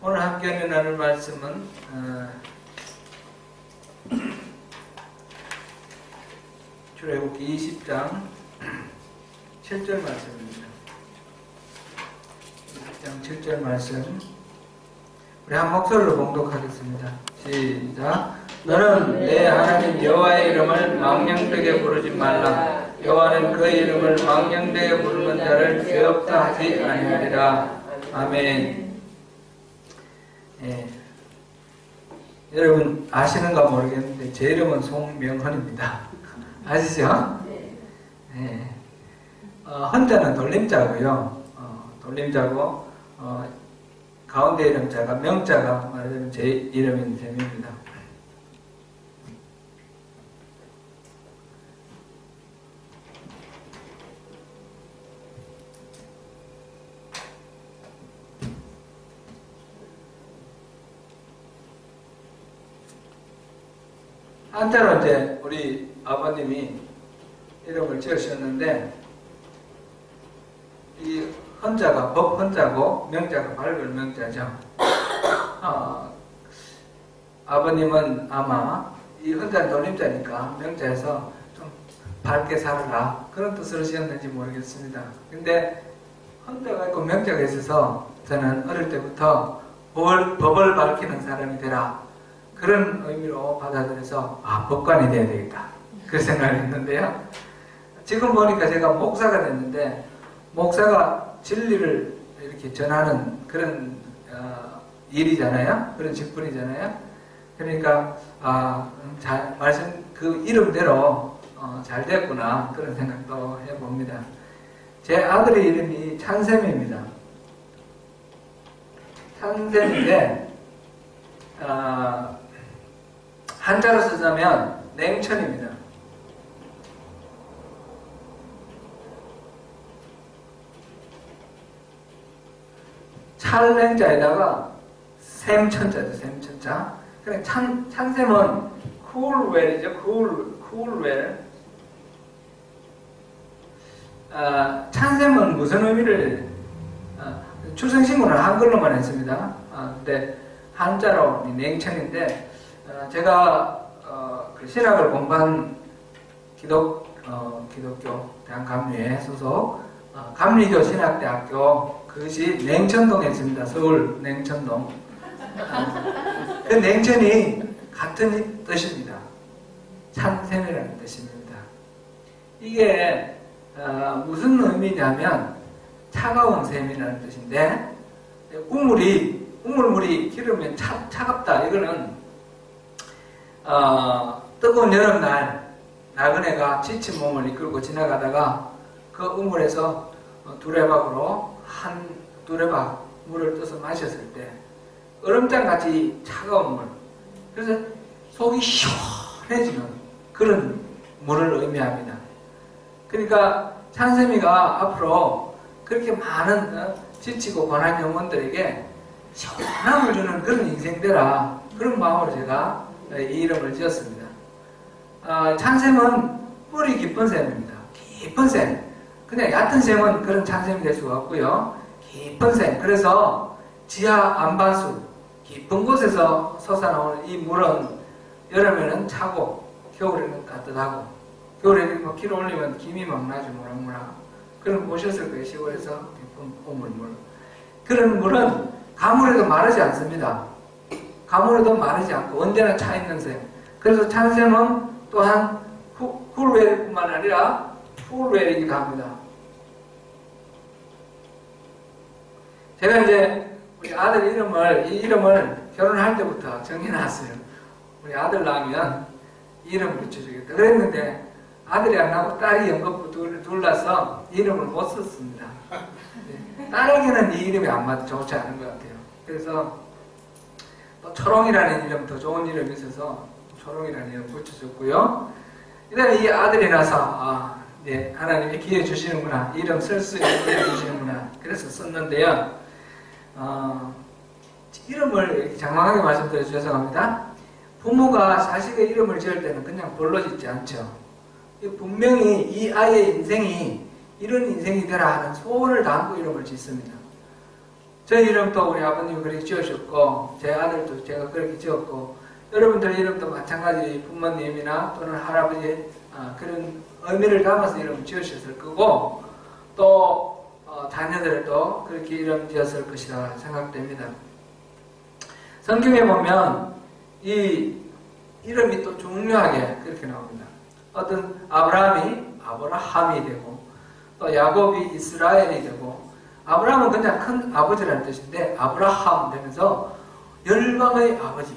오늘 함께 나눌 말씀은 출애굽기 20장 7절 말씀입니다. 20장 7절 말씀 우리 한 목소리로 봉독하겠습니다. 시작. 너는 내 하나님 여호와의 이름을 망령되게 부르지 말라. 여호와는 그 이름을 망령되게 부르는 자를 죄 없다 하지 아니하리라. 아멘. 예. 여러분 아시는가 모르겠는데 제 이름은 송명헌입니다. 아시죠? 예. 헌자는 돌림자고요. 돌림자고 가운데 이름자가 명자가 말하자면 제 이름인 셈입니다. 한자로 이제 우리 아버님이 이름을 지으셨는데 이 헌자가 법헌자고 명자가 밝을 명자죠. 아버님은 아마 이 헌자는 돌림자니까 명자에서 좀 밝게 살아라 그런 뜻으로 지었는지 모르겠습니다. 근데 헌자가 있고 명자가 있어서 저는 어릴 때부터 법을 밝히는 사람이 되라 그런 의미로 받아들여서 법관이 돼야 되겠다 그 생각을 했는데요. 지금 보니까 제가 목사가 됐는데 목사가 진리를 이렇게 전하는 그런 일이잖아요. 그런 직분이잖아요. 그러니까 말씀 그 이름대로 잘 됐구나 그런 생각도 해봅니다. 제 아들의 이름이 찬샘입니다. 찬샘인데 한자로 쓰자면 냉천입니다. 찰냉자에다가 샘천자죠. 샘천자. 그래 찬샘은 쿨웰이죠. 쿨웰. 찬샘은 무슨 의미를 출생신고는 한글로만 했습니다. 근데 한자로 냉천인데 제가 그 신학을 공부한 기독교 대한감리회 소속 감리교 신학대학교 그것이 냉천동에 있습니다. 서울 냉천동. 그 냉천이 같은 뜻입니다. 찬샘이라는 뜻입니다. 이게 무슨 의미냐면 차가운 샘이라는 뜻인데 우물물이 기르면 차갑다. 이거는 뜨거운 여름날 나그네가 지친 몸을 이끌고 지나가다가 그 우물에서 두레박으로 한 두레박 물을 떠서 마셨을 때 얼음장같이 차가운 물, 그래서 속이 시원해지는 그런 물을 의미합니다. 그러니까 찬샘이가 앞으로 그렇게 많은 지치고 고난 영혼들에게 시원함을 주는 그런 인생 되라 그런 마음으로 제가 이 이름을 지었습니다. 찬샘은 뿌리 깊은 샘입니다. 깊은 샘. 그냥 얕은 샘은 그런 찬샘이 될 수가 없고요. 깊은 샘. 그래서 지하 안반수 깊은 곳에서 솟아나오는 이 물은 여름에는 차고 겨울에는 따뜻하고 겨울에는 뭐 기를 올리면 김이 막 나죠. 모락모락. 그런 보셨을 거예요. 시골에서 깊은 우물물. 그런 물은 가물에도 마르지 않습니다. 가물에도 마르지 않고 언제나 차 있는 샘. 그래서 찬샘은 또한 쿨웰뿐만 아니라 쿨웰이기도 합니다. 제가 이제 우리 아들 이 이름을 결혼할 때부터 정해놨어요. 우리 아들 낳으면 이름 붙여주겠다. 그랬는데 아들이 안 나고 딸이 연거푸 둘러서 이름을 못 썼습니다. 딸에게는 이 이름이 안 맞아 좋지 않은 것 같아요. 그래서 또 초롱이라는 이름 더 좋은 이름이 있어서 초롱이라는 이름 붙여줬고요. 일단 이 아들이 나서 하나님이 기회 주시는구나 이름 쓸 수 있는 기회 주시는구나 그래서 썼는데요. 이름을 장황하게 말씀드려 죄송합니다. 부모가 자식의 이름을 지을 때는 그냥 벌로 짓지 않죠. 분명히 이 아이의 인생이 이런 인생이 되라 하는 소원을 담고 이름을 짓습니다. 제 이름도 우리 아버님이 그렇게 지으셨고, 제 아들도 제가 그렇게 지었고, 여러분들 이름도 마찬가지 부모님이나 또는 할아버지 그런 의미를 담아서 이름을 지으셨을 거고, 또 자녀들도 그렇게 이름 지었을 것이라 생각됩니다. 성경에 보면 이 이름이 또 중요하게 그렇게 나옵니다. 어떤 아브라함이 아브라함이 되고, 또 야곱이 이스라엘이 되고, 아브라함은 그냥 큰 아버지라는 뜻인데 아브라함 되면서 열방의 아버지,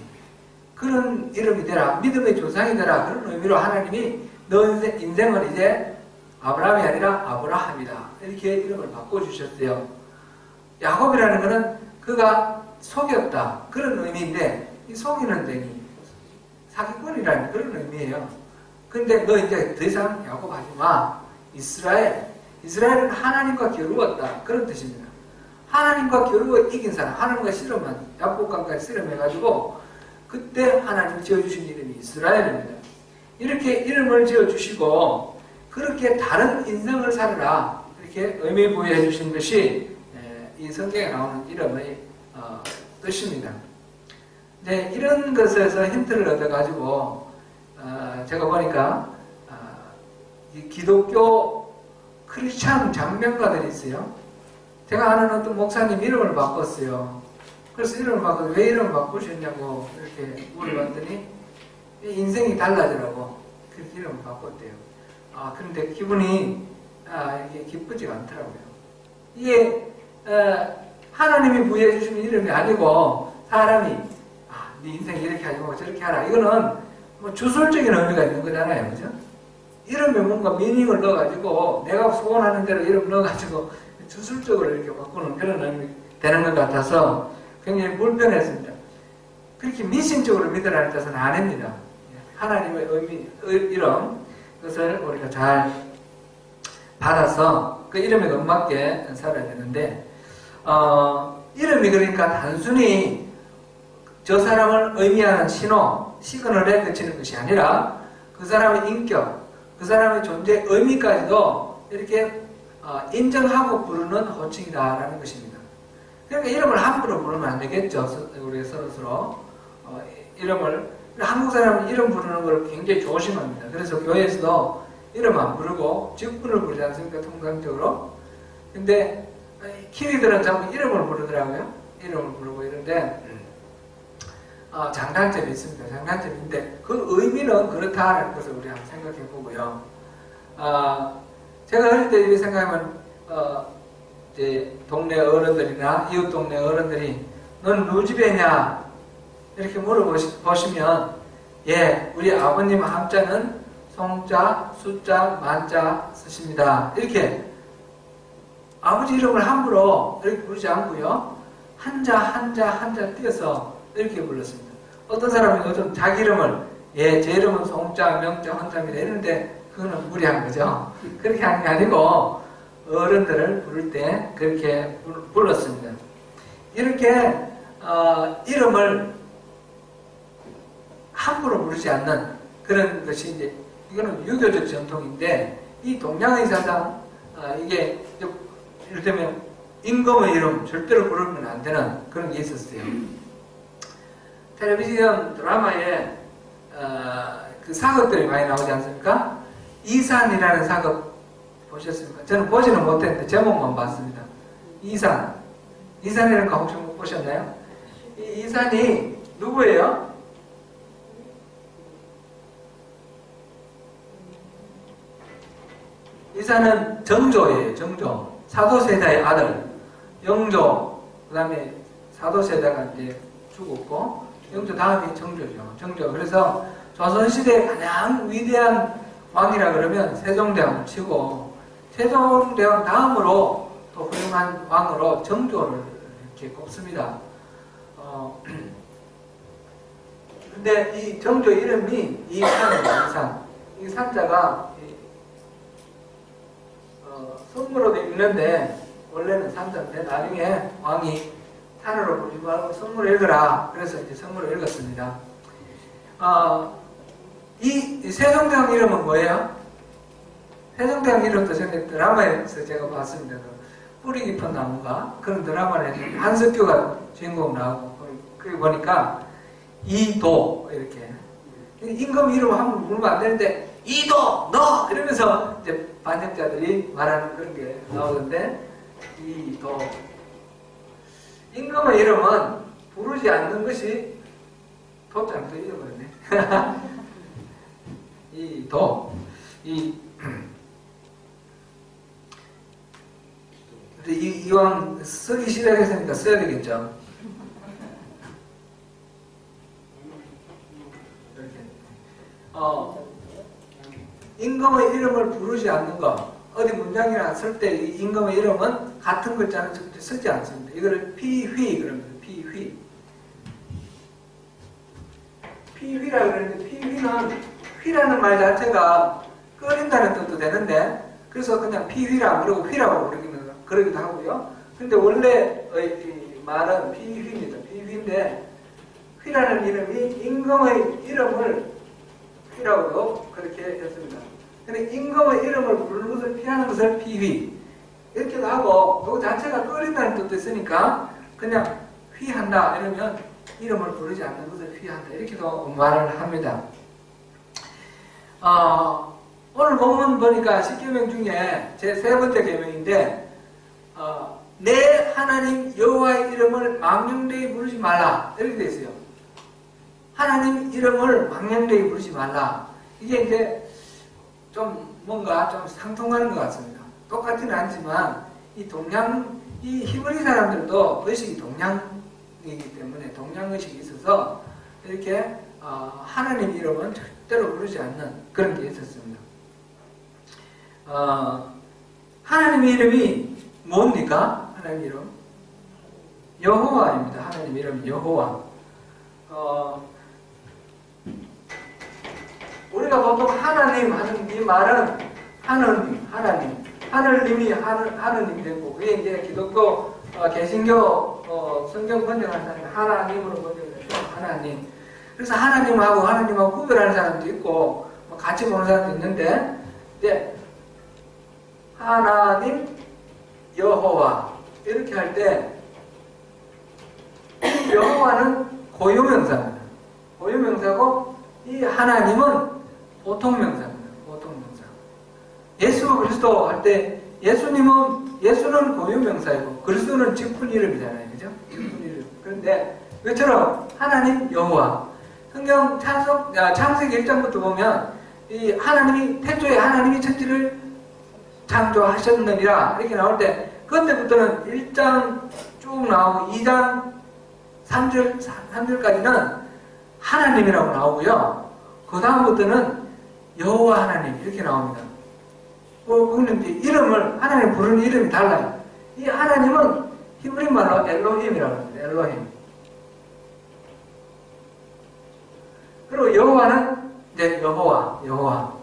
그런 이름이 되라, 믿음의 조상이 되라, 그런 의미로 하나님이 너 인생은 이제 아브라함이 아니라 아브라함이다, 이렇게 이름을 바꿔주셨어요. 야곱이라는 것은 그가 속였다, 그런 의미인데, 이 속이는 쟁이, 사기꾼이라는 그런 의미예요. 근데 너 이제 더 이상 야곱 하지 마. 이스라엘은 하나님과 겨루었다, 그런 뜻입니다. 하나님과 겨루어 이긴 사람, 하나님과 씨름한, 약복강까지 씨름해가지고 그때 하나님 지어주신 이름이 이스라엘입니다. 이렇게 이름을 지어주시고 그렇게 다른 인생을 살아라, 이렇게 의미 부여해 주신 것이 이 성경에 나오는 이름의 뜻입니다. 네, 이런 것에서 힌트를 얻어가지고 제가 보니까 이 기독교 크리스찬 장명가들이 있어요. 제가 아는 어떤 목사님 이름을 바꿨어요. 그래서 이름을 바꿔서 왜 이름을 바꾸셨냐고 이렇게 물어봤더니 인생이 달라지라고 그렇게 이름을 바꿨대요. 그런데 기분이 이게 기쁘지가 않더라고요. 이게 하나님이 부여해 주신 이름이 아니고 사람이 네 인생 이렇게 하지 말고 저렇게 하라, 이거는 뭐 주술적인 의미가 있는 거잖아요, 그죠? 이름에 뭔가 미닝을 넣어가지고 내가 소원하는 대로 이름 넣어가지고 주술적으로 이렇게 바꾸는 그런 의미 되는 것 같아서 굉장히 불편했습니다. 그렇게 미신적으로 믿으라는 뜻은 아닙니다. 하나님의 의미, 이름, 그것을 우리가 잘 받아서 그 이름에 걸맞게 살아야 되는데, 이름이 그러니까 단순히 저 사람을 의미하는 신호, 시그널에 그치는 것이 아니라 그 사람의 인격, 그 사람의 존재의 의미까지도 이렇게 인정하고 부르는 호칭이다라는 것입니다. 그러니까 이름을 함부로 부르면 안 되겠죠. 우리 서로 이름을, 한국 사람은 이름 부르는 걸 굉장히 조심합니다. 그래서 교회에서도 이름 안 부르고 직분을 부르지 않습니까, 통상적으로. 근데 키위들은 전부 이름을 부르더라고요. 이름을 부르고 이런데 장단점이 있습니다. 장단점인데 그 의미는 그렇다는 것을 우리 한번 생각해 보고요. 제가 어릴 때 이렇게 생각하면 이제 동네 어른들이나 이웃 동네 어른들이 넌 누구 집에냐 이렇게 물어보시면 우리 아버님 함자는 송자, 숫자, 만자 쓰십니다. 이렇게 아버지 이름을 함부로 이렇게 부르지 않고요, 한자 띄어서 이렇게 불렀습니다. 어떤 사람은 요즘 자기 이름을 제 이름은 송자, 명자, 헌자입니다 이러는데 그거는 무리한 거죠. 그렇게 하는 게 아니고 어른들을 부를 때 그렇게 불렀습니다. 이렇게 이름을 함부로 부르지 않는 그런 것이 이제 이거는 유교적 전통인데, 이 동양의 사상, 이게 이를테면 임금의 이름 절대로 부르면 안 되는 그런 게 있었어요. 텔레비전 드라마에 그 사극들이 많이 나오지 않습니까? 이산이라는 사극 보셨습니까? 저는 보지는 못했는데 제목만 봤습니다. 이산이라는 거 혹시 못 보셨나요? 이 이산이 누구예요? 이산은 정조예요. 정조. 사도세자의 아들. 영조. 그 다음에 사도세자가 이제 죽었고, 영조 다음이 정조죠. 정조. 그래서 조선시대의 가장 위대한 왕이라 그러면 세종대왕을 치고, 세종대왕 다음으로 또 훌륭한 왕으로 정조를 이렇게 꼽습니다. 근데 이 정조 이름이 이산입니다. 이산. 이 산자가 성무로도 읽는데 원래는 산자인데 나중에 왕이 산으로 부르지 말고 성무로 읽어라. 그래서 이제 성무로 읽었습니다. 이 세종대왕 이름은 뭐예요? 세종대왕 이름도 전에 드라마에서 제가 봤습니다. 뿌리 깊은 나무가 그런 드라마를 했는데 한석규가 주인공 나오고 거기 보니까 이도 이렇게 임금 이름 한번 부르면 안 되는데 이도 너 이러면서 이제 반역자들이 말하는 그런 게 나오던데 이도 임금의 이름은 부르지 않는 것이 도장 또 잊어버렸네. 이도 이왕 쓰기 시작했으니까 써야 되겠죠. 임금의 이름을 부르지 않는 것. 어디 문장이나 쓸 때 임금의 이름은 같은 글자는 절대 쓰지 않습니다. 이거를 피휘 그럽니다. 피휘. 피휘라고 그러는데 피휘는 휘라는 말 자체가 끓인다는 뜻도 되는데 그래서 그냥 피휘라 그러고 휘라고 그러기도 하고요. 근데 원래의 말은 피휘입니다. 피휘인데 휘라는 이름이 임금의 이름을 휘라고도 그렇게 했습니다. 근데 임금의 이름을 부르는 것을 피하는 것을 피휘 이렇게도 하고 그 자체가 끓인다는 뜻도 있으니까 그냥 휘한다 이러면 이름을 부르지 않는 것을 휘한다 이렇게도 말을 합니다. 오늘 본문 보니까 10계명 중에 제 세 번째 계명인데 내 하나님 여호와의 이름을 망령되이 부르지 말라 이렇게 되어 있어요. 하나님 이름을 망령되이 부르지 말라. 이게 이제 좀 뭔가 좀 상통하는 것 같습니다. 똑같지는 않지만 이 히브리 사람들도 의식이 동양이기 때문에 동양의식이 있어서 이렇게 하나님 이름은 절대로 부르지 않는 그런 게 있었습니다. 하나님의 이름이 뭡니까? 하나님 이름? 여호와입니다. 하나님 이름이 여호와. 우리가 보통 하나님 하는 이 말은 하나님. 하늘님이 하느님 되고, 그게 이제 기독교, 개신교, 성경 번역하는 사람이 하나님으로 번역해서 하나님. 그래서 하나님하고 구별하는 사람도 있고, 같이 보는 사람도 있는데, 이제, 하나님, 여호와. 이렇게 할 때, 이 여호와는 고유명사입니다. 고유명사고, 이 하나님은 보통명사입니다. 보통명사. 예수 그리스도 할 때 예수는 고유명사이고 그리스도는 직분 이름이잖아요. 그죠? 직분 이름. 그런데 이것처럼 하나님 여호와 성경 창세기 1장부터 보면 이 하나님이 태초에 하나님이 천지를 창조하셨느니라 이렇게 나올 때 그때부터는 1장 쭉 나오고 2장 3절까지는 하나님이라고 나오고요. 그 다음부터는 여호와 하나님 이렇게 나옵니다. 그는 이제 하나님 부르는 이름이 달라요. 이 하나님은 히브리 말로 엘로힘이라고 합니다. 엘로힘. 그리고 여호와는 이제 여호와.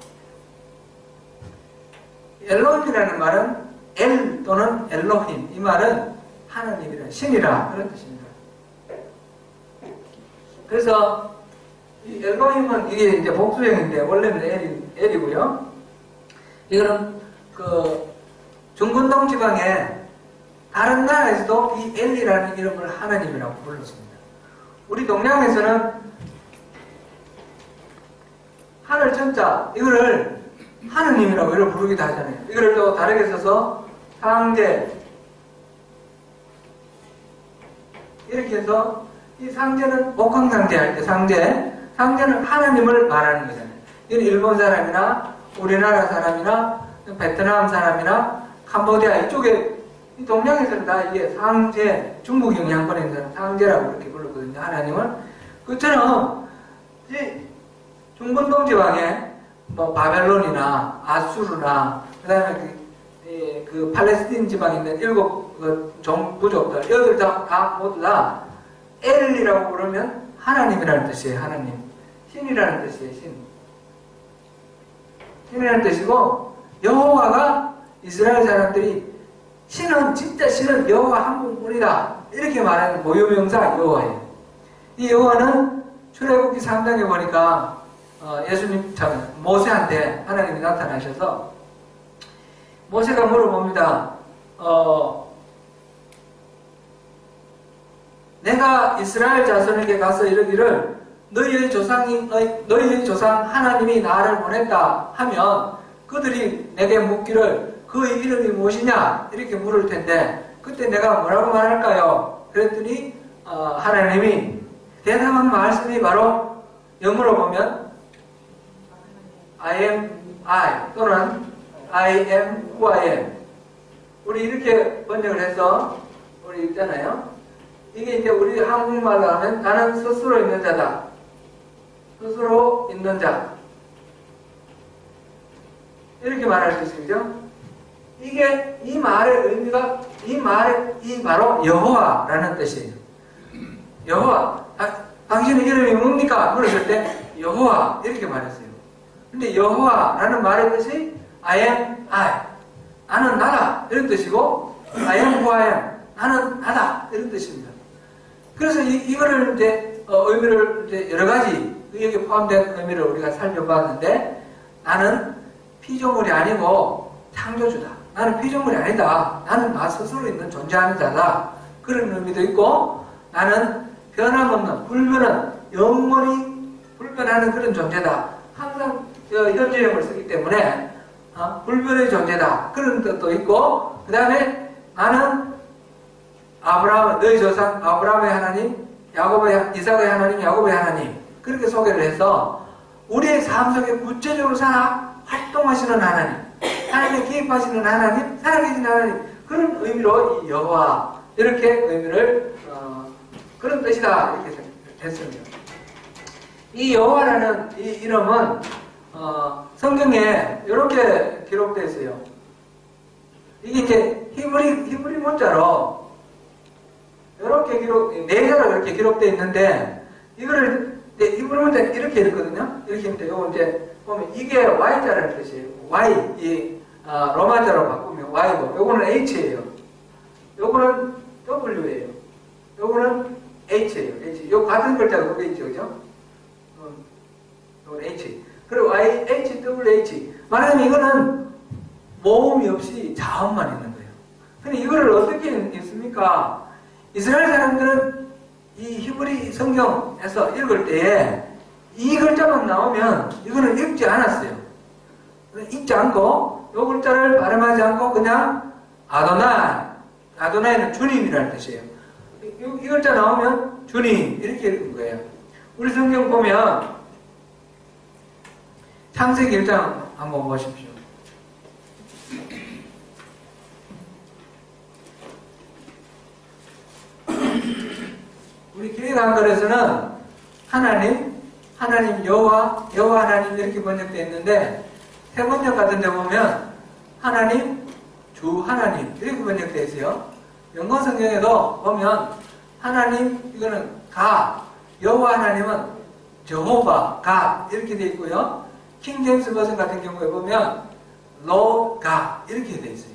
엘로힘이라는 말은 엘 또는 엘로힘 이 말은 하나님이라 신이라 그런 뜻입니다. 그래서 이 엘로힘은 이게 이제 복수형인데 원래는 엘이고요. 이거는 그 중근동 지방에 다른 나라에서도 이 엘이라는 이름을 하나님이라고 불렀습니다. 우리 동양에서는 하늘 천자 이거를 하느님이라고 이렇게 부르기도 하잖아요. 이거를 또 다르게 써서 상제 이렇게 해서 이 상제는 목황상제 할 때 상제는 하나님을 말하는 거잖아요. 이건 일본 사람이나 우리나라 사람이나 베트남 사람이나 캄보디아 이쪽에 이 동양에서는 다 이게 상제 중국 영향권에 있는 사람 상제라고 그렇게 불렀거든요. 하나님을 그처럼 이 중근동 지방에 뭐 바벨론이나 아수르나 그다음에 그 팔레스틴 지방에 있는 7 부족들 여들 다 모두 다 엘이라고 부르면 하나님이라는 뜻이에요. 하나님. 신이라는 뜻이에요. 신이라는 뜻이고 여호와가 이스라엘 사람들이 진짜 신은 여호와 한 분뿐이다. 이렇게 말하는 고유명사 여호와예요. 이 여호와는 출애굽기 3장에 보니까 예수님 모세한테 하나님이 나타나셔서 모세가 물어봅니다. 내가 이스라엘 자손에게 가서 이르기를 너희의 조상 하나님이 나를 보냈다 하면 그들이 내게 묻기를 그의 이름이 무엇이냐 이렇게 물을 텐데 그때 내가 뭐라고 말할까요? 그랬더니 하나님이 대답한 말씀이 바로 영어로 보면 I am I 또는 I am who I am. 우리 이렇게 번역을 해서 우리 있잖아요. 이게 이제 우리 한국말로 하면 나는 스스로 있는 자다. 스스로 있는 자. 이렇게 말할 수 있죠. 이게 이 말의 의미가 이 바로 여호와라는 뜻이에요. 여호와. 당신의 이름이 뭡니까? 물었을 때 여호와 이렇게 말했어요. 근데 여호와라는 말의 뜻이 I am I. 나는 나다 이런 뜻이고 I am who I am. 나는 나다 이런 뜻입니다. 그래서 이거를 이제 의미를 이제 여러 가지 여기 포함된 의미를 우리가 살펴봤는데 나는 피조물이 아니고 창조주다. 나는 피조물이 아니다. 나는 나 스스로 있는 존재하는 자다. 그런 의미도 있고 나는 변함없는 불변은 영원히 불변하는 그런 존재다. 항상 현재형을 쓰기 때문에 불변의 존재다. 그런 뜻도 있고 그 다음에 나는 아브라함, 너희 조상 아브라함의 하나님, 이삭의 하나님, 야곱의 하나님 그렇게 소개를 해서 우리의 삶 속에 구체적으로 활동하시는 하나님, 삶에 개입하시는 하나님, 살아계신 하나님 그런 의미로 이 여호와 이렇게 의미를 그런 뜻이다 이렇게 됐습니다. 이 여호와라는 이 이름은 성경에 이렇게 기록되어 있어요. 이게 이제 히브리 문자로 이렇게 네 자로 이렇게 기록되어 있는데 이거를 히브리 문자 이렇게 읽거든요. 이렇게 있는데 요거 이제 보면 이게 Y자라는 뜻이에요. Y 이 로마자로 바꾸면 Y고 요거는 H예요. 요거는 W예요. 요거는 H예요. H. 요 같은 글자가 그게 있죠, 그죠? 요건 H. 그리고 Y, H, W, H. 말하자면 이거는 모음이 없이 자음만 있는 거예요. 근데 이거를 어떻게 읽습니까? 이스라엘 사람들은 이 히브리 성경에서 읽을 때에 이 글자만 나오면 이거는 읽지 않았어요. 읽지 않고 이 글자를 발음하지 않고 그냥 아도나이는 주님이라는 뜻이에요. 이 글자 나오면 주님 이렇게 읽은 거예요. 우리 성경 보면 창세기 1장 한번 보십시오. 우리 기획한글에서는 하나님 여호와 하나님 이렇게 번역되어 있는데 새 번역 같은 데 보면 하나님 주 하나님 이렇게 번역되어 있어요. 영어 성경에도 보면 하나님 이거는 가 여호와 하나님은 저호바 가 이렇게 되어 있고요. 킹 제임스 버전 같은 경우에 보면 Lord God 이렇게 되어 있어요.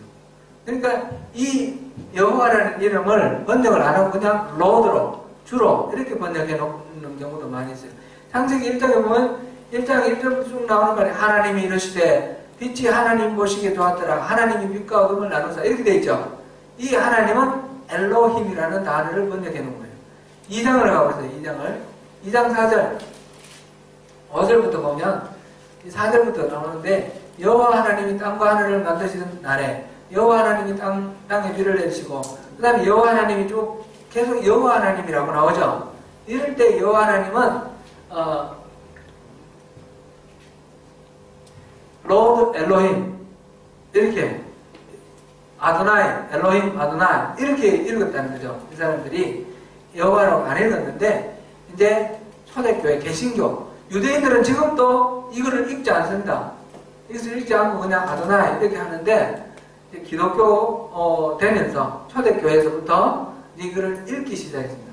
그러니까 이 여호와라는 이름을 번역을 안 하고 그냥 Lord로 주로 이렇게 번역해 놓는 경우도 많이 있어요. 창세기 1장에 보면 1장 1절 쭉 나오는 말에 하나님이 이르시되 빛이 하나님 보시기에 좋았더라. 하나님이 빛과 어둠을 나누사 이렇게 되어 있죠. 이 하나님은 엘로힘이라는 단어를 번역해 놓은 거예요. 2장을 가보세요. 2장 4절 5절부터 보면 4절부터 나오는데 여호와 하나님이 땅과 하늘을 만드시는 날에 여호와 하나님이 땅에 비를 내리시고 그 다음에 여호와 하나님이 쭉 계속 여호와 하나님이라고 나오죠. 이럴 때 여호와 하나님은 로드 엘로힘 이렇게 아도나이 엘로힘 아도나이 이렇게 읽었다는 거죠. 이 사람들이 여호와라고 안 읽었는데 이제 초대교회 개신교 유대인들은 지금도 이거를 읽지 않습니다. 이것을 읽지 않고 그냥 아도나이 이렇게 하는데 기독교 되면서 초대교회에서부터 이거를 읽기 시작했습니다.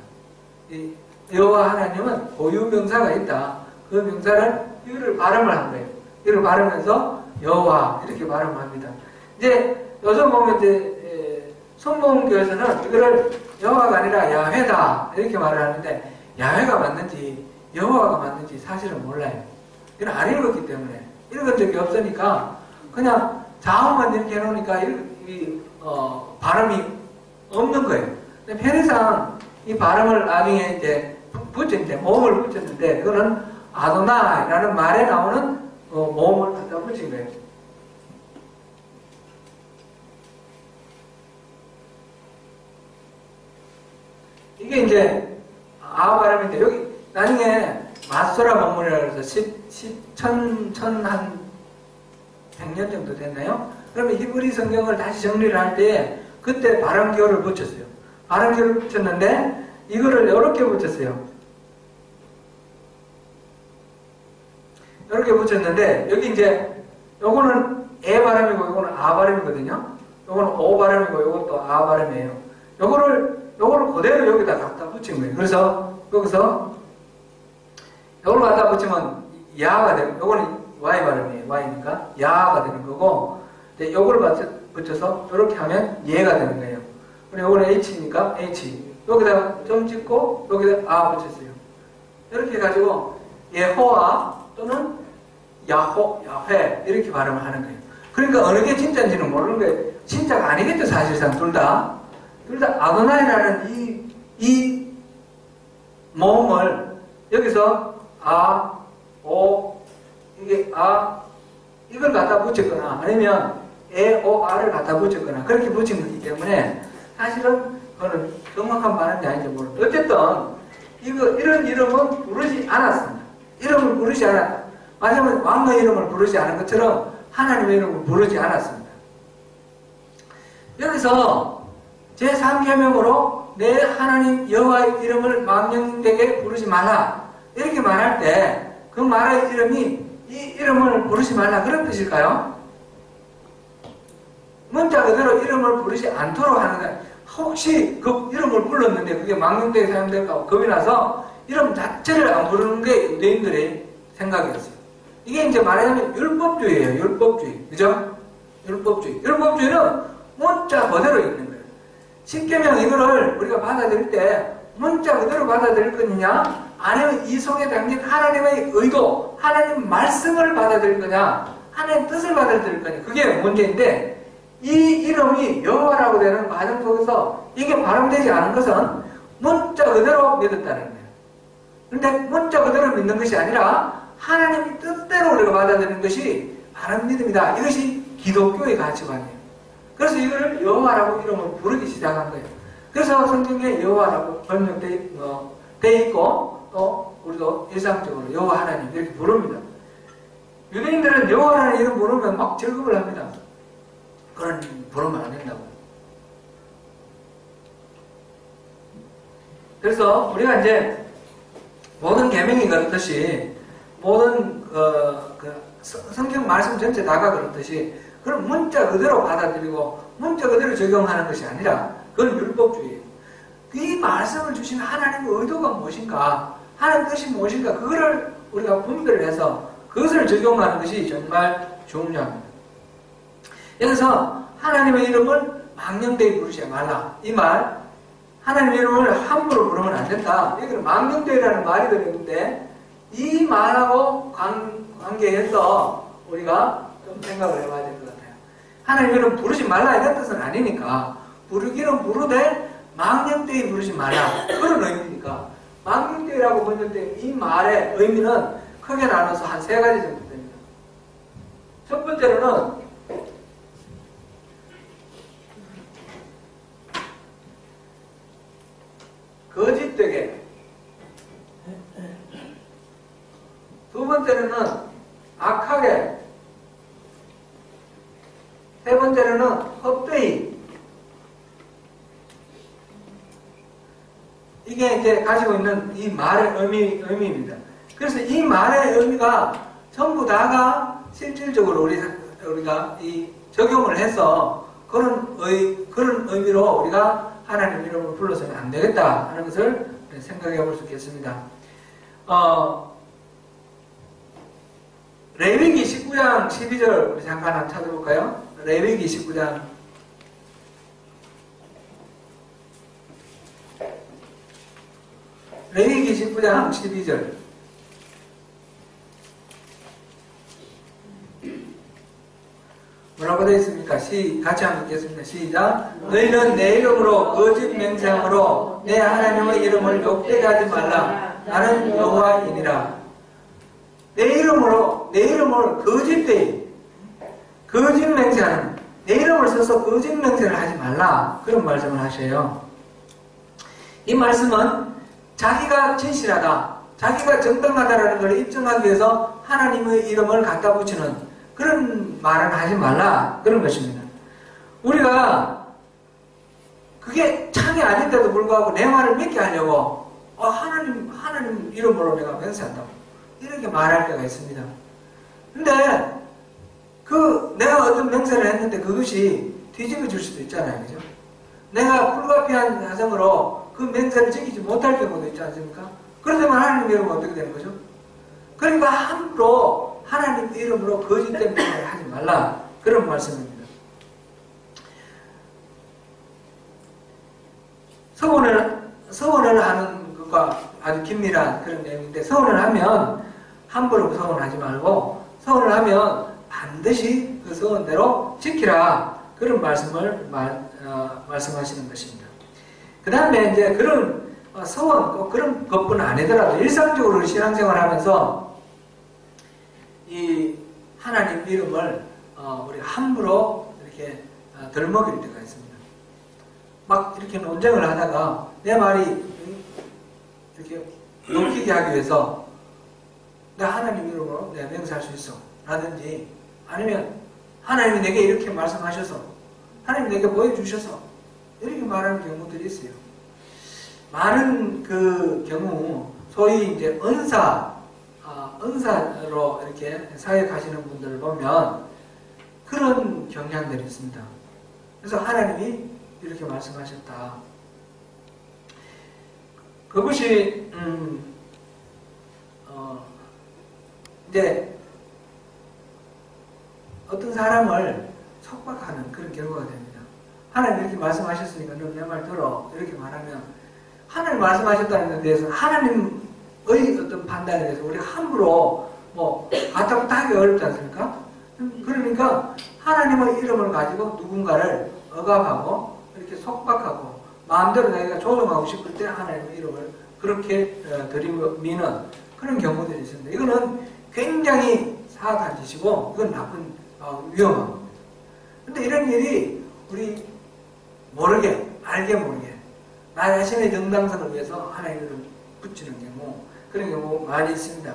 이 여호와 하나님은 고유 명사가 있다. 그 명사를 이거를 발음을 한 거예요. 이걸 발음해서 여호와 이렇게 발음합니다. 이제 요즘 보면 이제 성공교에서는 이거를 여호와가 아니라 야훼다 이렇게 말을 하는데 야훼가 맞는지 여호와가 맞는지 사실은 몰라요. 이건 안 읽었기 때문에 읽은 적이 없으니까 그냥 자음만 이렇게 해놓으니까 발음이 없는 거예요. 근데 편의상 이 발음을 나중에 이제 붙였는데, 모음을 붙였는데, 그거는 아도나이라는 말에 나오는 모음을 갖다 붙인 거예요. 이게 이제 아 발음인데, 여기 나중에 마소라 본문이라고 해서 100년 정도 됐나요? 그러면 히브리 성경을 다시 정리를 할 때 그때 발음기호를 붙였어요. 발음기호를 붙였는데 이거를 이렇게 붙였어요. 이렇게 붙였는데 여기 이제 요거는 에 발음이고 요거는 아 발음이거든요. 요거는 오 발음이고 요것도 아 발음이에요. 요거를 그대로 여기다 갖다 붙인 거예요. 그래서 여기서 요걸 갖다 붙이면 야가 되고, 요거는 Y 발음이에요. Y니까 야가 되는 거고, 이제 요걸 붙여서 이렇게 하면 예가 되는 거예요. 그리고 요거는 H니까 H. 여기다 점 찍고 여기다 아 붙였어요. 이렇게 해가지고 예호와 또는 야호, 야훼 이렇게 발음을 하는 거예요. 그러니까 어느 게 진짜인지는 모르는 거예요. 진짜가 아니겠죠, 사실상 둘 다. 둘 다 아도나이라는 이 모음을 여기서 아, 오, 이게 아, 이걸 갖다 붙였거나 아니면 에, 오, 아를 갖다 붙였거나 그렇게 붙인 거기 때문에 사실은 그거는 정확한 발음이 아닌지 모르겠어요. 어쨌든 이런 이름은 부르지 않았습니다. 이름을 부르지 않았다. 마지막에 왕의 이름을 부르지 않은 것처럼 하나님의 이름을 부르지 않았습니다. 여기서 제3계명으로 내 하나님 여호와의 이름을 망령되게 부르지 말라 이렇게 말할 때 그 말의 이름이 이 이름을 부르지 말라 그런 뜻일까요? 문자 그대로 이름을 부르지 않도록 하는 거예요. 혹시 그 이름을 불렀는데 그게 망령되게 사용될까 겁이 나서 이름 자체를 안 부르는 게 유대인들의 생각이었어요. 이게 이제 말하자면 율법주의예요. 율법주의. 그죠? 율법주의. 율법주의는 문자 그대로 있는 거예요. 십계명 이거를 우리가 받아들일 때 문자 그대로 받아들일 거냐 아니면 이 속에 담긴 하나님의 의도, 하나님 말씀을 받아들일 거냐 하나님 뜻을 받아들일 거냐 그게 문제인데 이 이름이 여호와라고 되는 과정 속에서 이게 발음되지 않은 것은 문자 그대로 믿었다는 거예요. 그런데 문자 그대로 믿는 것이 아니라 하나님의 뜻대로 우리가 받아들이는 것이 바른 믿음이다. 이것이 기독교의 가치관이에요. 그래서 이거를 여호와라고 이름을 부르기 시작한 거예요. 그래서 성경에 여호와라고 번역되어 있고 또 우리도 일상적으로 여호와 하나님 이렇게 부릅니다. 유대인들은 여호와라는 이름 부르면 막 즐거움을 합니다. 그런 부르면 안 된다고. 그래서 우리가 이제 모든 계명이 그렇듯이 모든 성경 말씀 전체 다가 그렇듯이 그런 문자 그대로 받아들이고 문자 그대로 적용하는 것이 아니라 그건 율법주의예요. 이 말씀을 주신 하나님의 의도가 무엇인가, 하나님의 뜻이 무엇인가, 그거를 우리가 분별을 해서 그것을 적용하는 것이 정말 중요합니다. 여기서 하나님의 이름을 망령되이 부르지 말라. 이 말, 하나님의 이름을 함부로 부르면 안 된다. 여기는 망령되이라는 말이 들어있는데 이 말하고 관계해서 우리가 좀 생각을 해봐야 될 것 같아요. 하나님의 이름 부르지 말라 이런 뜻은 아니니까 부르기는 부르되 망령되이 부르지 말라 그런 의미니까 망령되이라고 번역된 이 말의 의미는 크게 나눠서 한 3가지 정도 됩니다. 첫 번째로는 거짓되게, 두 번째로는 악하게, 세 번째로는 헛되이. 이게 이제 가지고 있는 이 말의 의미입니다. 그래서 이 말의 의미가 전부 다가 실질적으로 우리가 이 적용을 해서 그런 의미로 우리가 하나님 이름을 불러서는 안 되겠다 하는 것을 생각해 볼 수 있겠습니다. 레위기 19장 12절 우리 잠깐 한번 찾아볼까요? 레위기 19장 레위기 19장 12절 뭐라고 되어 있습니까? 같이 한번 읽겠습니다. 시작. 너희는 내 이름으로 거짓 맹세함으로 내 하나님의 이름을 욕되게 하지 말라. 나는 여호와이니라. 내 이름을 거짓되이, 거짓 맹세하는, 내 이름을 써서 거짓 맹세를 하지 말라. 그런 말씀을 하셔요. 이 말씀은 자기가 진실하다, 자기가 정당하다라는 걸 입증하기 위해서 하나님의 이름을 갖다 붙이는 그런 말은 하지 말라, 그런 것입니다. 우리가 그게 참이 아닌데도 불구하고 내 말을 믿게 하려고 하나님 이름으로 내가 맹세한다고 이렇게 말할 때가 있습니다. 근데 내가 어떤 맹세를 했는데 그것이 뒤집어질 수도 있잖아요. 그죠? 내가 불가피한 사정으로 그 맹세를 지키지 못할 경우도 있지 않습니까? 그러면 하나님 이름은 어떻게 되는 거죠? 그러니까 함부로 하나님 이름으로 거짓된 맹세를 하지 말라, 그런 말씀입니다. 서원을 하는 것과 아주 긴밀한 그런 내용인데, 서원을 하면 함부로 서원하지 말고 서원을 하면 반드시 그 서원대로 지키라, 그런 말씀을 말씀하시는 것입니다. 그 다음에 이제 그런 서원, 꼭 그런 것뿐 아니더라도 일상적으로 신앙생활 하면서 이 하나님 이름을 우리가 함부로 이렇게 덜먹일 때가 있습니다. 막 이렇게 논쟁을 하다가 내 말이 이렇게 높이게 하기 위해서 나 하나님 이름으로 내가 맹세할 수 있어 라든지, 아니면 하나님이 내게 이렇게 말씀하셔서, 하나님이 내게 보여주셔서 이렇게 말하는 경우들이 있어요. 많은 그 경우 소위 이제 은사로 이렇게 사역하시는 분들을 보면 그런 경향들이 있습니다. 그래서 하나님이 이렇게 말씀하셨다. 그것이 이제 어떤 사람을 속박하는 그런 결과가 됩니다. 하나님 이렇게 말씀하셨으니까 너 내 말 들어, 이렇게 말하면 하나님 말씀하셨다는 데 대해서 하나님의 어떤 판단에 대해서 우리가 함부로 갖다 붙다 하기 어렵지 않습니까? 그러니까 하나님의 이름을 가지고 누군가를 억압하고 이렇게 속박하고 마음대로 내가 조종하고 싶을 때 하나님의 이름을 그렇게 들이미는 그런 경우들이 있습니다. 이거는 굉장히 사악한 짓이고 이건 나쁜 위험한 겁니다. 근데 이런 일이 우리 알게 모르게 나 자신의 정당성을 위해서 하나님을 붙이는 경우, 그런 경우 많이 있습니다.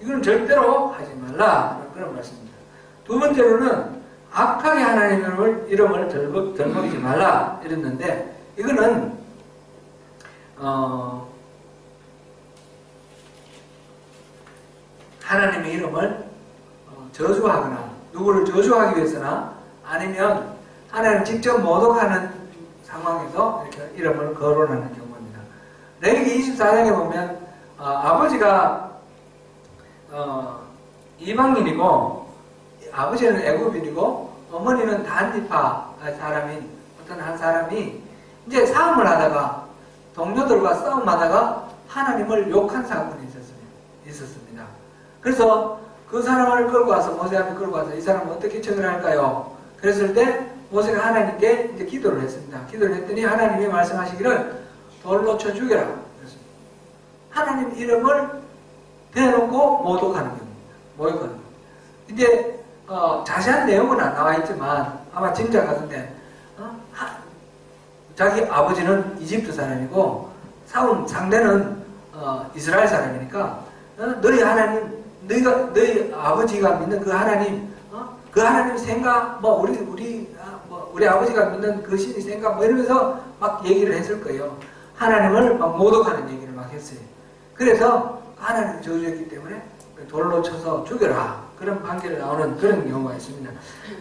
이건 절대로 하지 말라, 그런 말씀입니다. 두 번째로는 악하게 하나님의 이름을 덜먹이지 말라 이랬는데, 이거는 하나님의 이름을 저주하거나 누구를 저주하기 위해서나 아니면 하나님 직접 모독하는 상황에서 이렇게 이름을 거론하는 경우입니다. 레위기 24장에 보면 아버지가 이방인이고 아버지는 애굽인이고 어머니는 단지파 사람인 어떤 한 사람이 이제 싸움을 하다가 동료들과 싸움하다가 하나님을 욕한 사건이 있었습니다. 그래서 그 사람을 끌고 와서 모세 앞에 끌고 와서 이 사람은 어떻게 처벌할까요? 그랬을 때 모세가 하나님께 이제 기도를 했습니다. 기도를 했더니 하나님이 말씀하시기를 돌로 쳐 죽여라 그랬습니다. 하나님 이름을 대놓고 모독하는 겁니다. 모욕하는 겁니다. 이제 자세한 내용은 안 나와 있지만 아마 짐작 같은데 자기 아버지는 이집트 사람이고 싸움 상대는 이스라엘 사람이니까 너희 하나님, 너희 아버지가 믿는 그 하나님, 그 하나님 생각, 우리 아버지가 믿는 그 신이 생각, 이러면서 막 얘기를 했을 거예요. 하나님을 막 모독하는 얘기를 막 했어요. 그래서 하나님을 저주했기 때문에 돌로 쳐서 죽여라. 그런 판결이 나오는 그런 경우가 있습니다.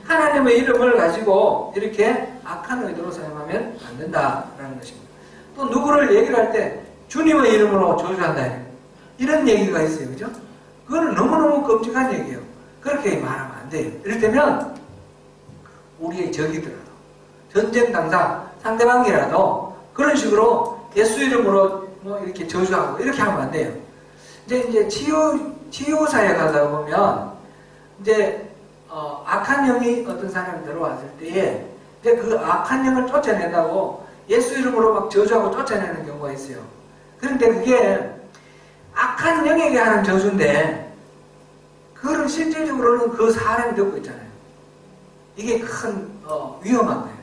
하나님의 이름을 가지고 이렇게 악한 의도로 사용하면 안 된다라는 것입니다. 또 누구를 얘기를 할 때 주님의 이름으로 저주한다. 이런 얘기가 있어요. 그죠? 그거는 너무너무 끔찍한 얘기예요. 그렇게 말하면 안 돼요. 이를테면 우리의 적이더라도 전쟁 당사 상대방이라도 그런 식으로 예수 이름으로 이렇게 저주하고 이렇게 하면 안 돼요. 이제 치유사에 가다 보면 이제 악한 영이 어떤 사람이 들어왔을 때에 이제 그 악한 영을 쫓아낸다고 예수 이름으로 막 저주하고 쫓아내는 경우가 있어요. 그런데 그게 악한 영에게 하는 저주인데 그거는 실질적으로는 그 사람이 듣고 있잖아요. 이게 큰 위험한 거예요.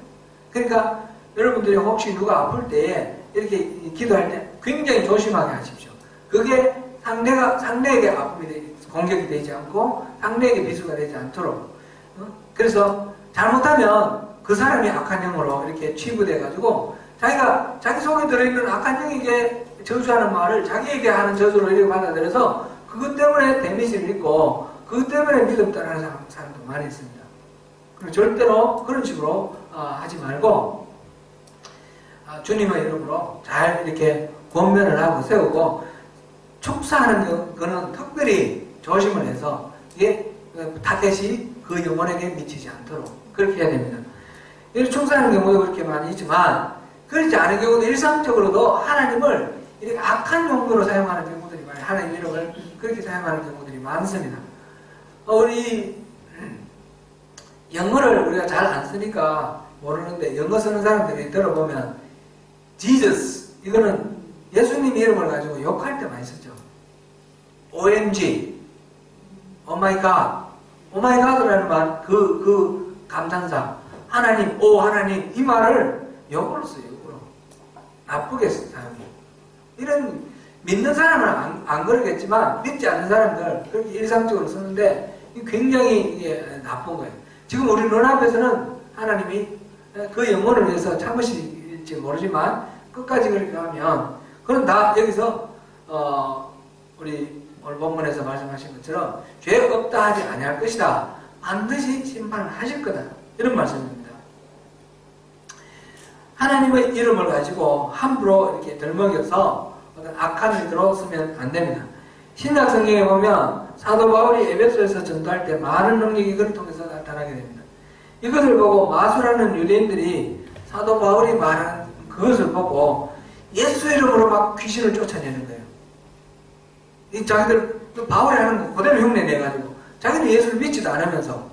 그러니까 여러분들이 혹시 누가 아플 때에 이렇게 기도할 때 굉장히 조심하게 하십시오. 그게 상대에게 아픔이 공격이 되지 않고 상대에게 비수가 되지 않도록. 그래서 잘못하면 그 사람이 악한 영으로 이렇게 취부돼가지고 자기 속에 들어있는 악한 영에게 저주하는 말을 자기에게 하는 저주로 이렇게 받아들여서 그것 때문에 데미지를 입고 그것 때문에 믿음 떠나는 사람도 많이 있습니다. 그리고 절대로 그런 식으로 하지 말고 주님의 이름으로 잘 이렇게 권면을 하고 세우고 축사하는 거는 특별히 조심을 해서 이게 타겟이 그 영혼에게 미치지 않도록 그렇게 해야 됩니다. 이렇게 축사하는 경우도 그렇게 많이 있지만 그렇지 않은 경우도 일상적으로도 하나님을 이렇게 악한 용도로 사용하는 경우들이 많아요. 하나님 이름을 그렇게 사용하는 경우들이 많습니다. 우리 영어를 우리가 잘 안 쓰니까 모르는데 영어 쓰는 사람들이 들어보면 Jesus 이거는 예수님 이름을 가지고 욕할 때 많이 쓰죠. OMG, Oh my God, Oh my God라는 말, 그 감탄사, 하나님, 오 하나님 이 말을 욕으로 써요. 욕으로 나쁘게 사용해요. 이런 믿는 사람은 안 그러겠지만 믿지 않는 사람들 그렇게 일상적으로 쓰는데 굉장히 이게 나쁜 거예요. 지금 우리 눈앞에서는 하나님이 그 영혼을 위해서 참으실지 모르지만 끝까지 그렇게 하면 그건 다 여기서 우리 오늘 본문에서 말씀하신 것처럼 죄 없다 하지 아니할 것이다. 반드시 심판을 하실 거다. 이런 말씀입니다. 하나님의 이름을 가지고 함부로 이렇게 들먹여서 어떤 악한 의도로 쓰면 안 됩니다. 신약 성경에 보면 사도 바울이 에베소에서 전도할 때 많은 능력이 그를 통해서 나타나게 됩니다. 이것을 보고 마술하는 유대인들이 사도 바울이 말하는 그것을 보고 예수 이름으로 막 귀신을 쫓아내는 거예요. 이 자기들 바울이 하는 거 그대로 흉내 내가지고 자기는 예수를 믿지도 않으면서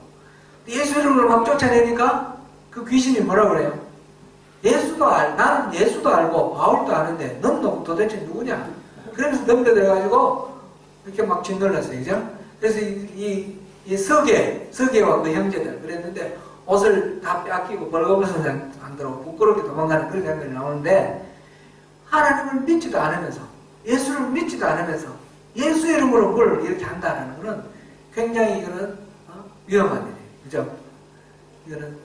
예수 이름으로 막 쫓아내니까 그 귀신이 뭐라 그래요? 나는 예수도 알고 바울도 아는데 넌 도대체 누구냐? 그러면서 넘겨들어가지고 이렇게 막 짓눌렀어요. 그죠? 그래서 이 서계와 그 형제들 그랬는데 옷을 다 뺏기고 벌거벗은 상태로 부끄럽게 도망가는 그런 장면이 나오는데 하나님을 믿지도 않으면서 예수를 믿지도 않으면서 예수 이름으로 뭘 이렇게 한다는 것은 굉장히 이거는 위험한 일이에요. 그죠? 이거는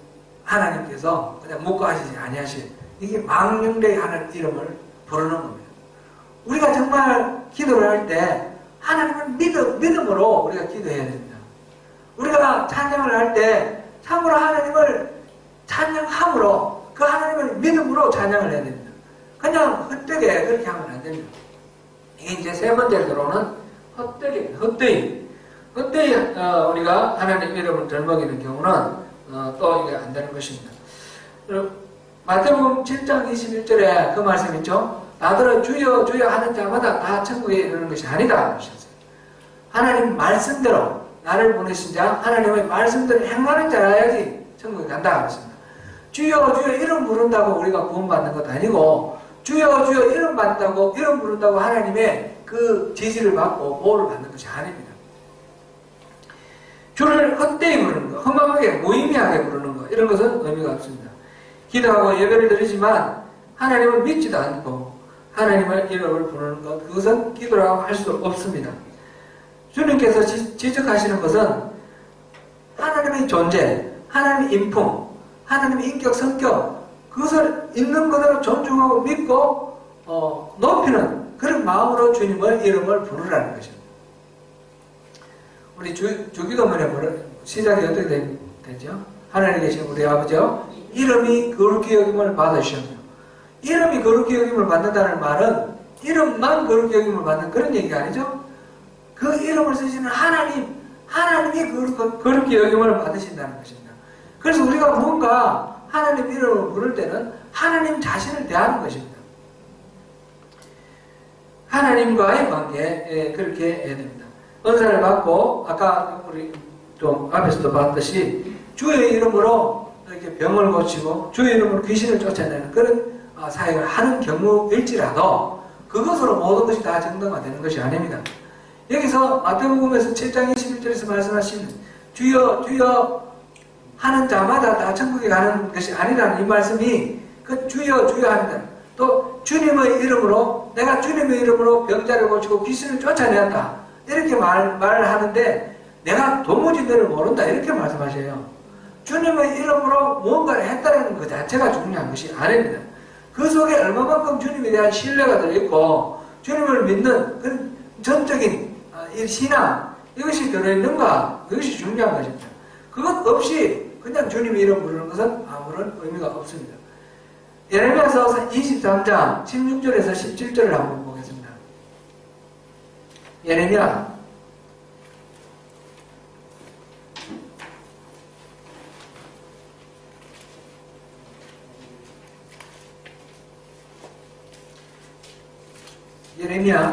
하나님께서 그냥 묵과하시지 아니하실 이게 망령되게 하는 이름을 부르는 겁니다. 우리가 정말 기도를 할 때 하나님을 믿음으로 우리가 기도해야 됩니다. 우리가 찬양을 할 때 참으로 하나님을 찬양함으로 그 하나님을 믿음으로 찬양을 해야 됩니다. 그냥 헛되게 그렇게 하면 안 됩니다. 이게 이제 세 번째로 들어오는 헛되이. 우리가 하나님 이름을 들먹이는 경우는 또 이게 안 되는 것입니다. 마태복음 7장 21절에 그 말씀 있죠? 나더러 주여 주여 하는 자마다 다 천국에 이르는 것이 아니다 하셨어요. 하나님 말씀대로 나를 보내신 자 하나님의 말씀대로 행하는 자라야지 천국에 간다 하셨습니다. 주여 주여 이름 부른다고 우리가 구원받는 것도 아니고 주여 주여 이름 부른다고 하나님의 그 지지를 받고 보호를 받는 것이 아닙니다. 주를 헛되이 부르는 것, 험하게 무의미하게 부르는 것 이런 것은 의미가 없습니다. 기도하고 예배를 드리지만 하나님을 믿지도 않고 하나님의 이름을 부르는 것 그것은 기도라고 할 수 없습니다. 주님께서 지적하시는 것은 하나님의 존재, 하나님의 인품, 하나님의 인격, 성격 그것을 있는 그대로 존중하고 믿고 높이는 그런 마음으로 주님의 이름을 부르라는 것입니다. 우리 주기도문의 시작이 어떻게 되죠? 하나님 계신 우리 아버지요 이름이 거룩히 여김을 받으시며 이름이 거룩히 여김을 받는다는 말은 이름만 거룩히 여김을 받는 그런 얘기가 아니죠? 그 이름을 쓰시는 하나님이 거룩히 여김을 받으신다는 것입니다. 그래서 우리가 뭔가 하나님 이름을 부를 때는 하나님 자신을 대하는 것입니다. 하나님과의 관계 그렇게 해야 됩니다. 은사를 받고 아까 우리 좀 앞에서도 봤듯이 주의 이름으로 이렇게 병을 고치고 주의 이름으로 귀신을 쫓아내는 그런 사역을 하는 경우일지라도 그것으로 모든 것이 다 정당화되는 것이 아닙니다. 여기서 마태복음에서 7장 21절에서 말씀하신 주여 주여 하는 자마다 다 천국에 가는 것이 아니라는 이 말씀이 그 주여 주여 합니다. 또 주님의 이름으로 내가 주님의 이름으로 병자를 고치고 귀신을 쫓아내었다 이렇게 말하는데 내가 도무지 너를 모른다 이렇게 말씀하셔요. 주님의 이름으로 무언가를 했다는 것 자체가 중요한 것이 아닙니다. 그 속에 얼마만큼 주님에 대한 신뢰가 들어있고 주님을 믿는 그런 전적인 신앙 이것이 들어있는가 그것이 중요한 것입니다. 그것 없이 그냥 주님의 이름 부르는 것은 아무런 의미가 없습니다. 예레미야서 23장 16절에서 17절을 한번 보겠습니다. 예레미야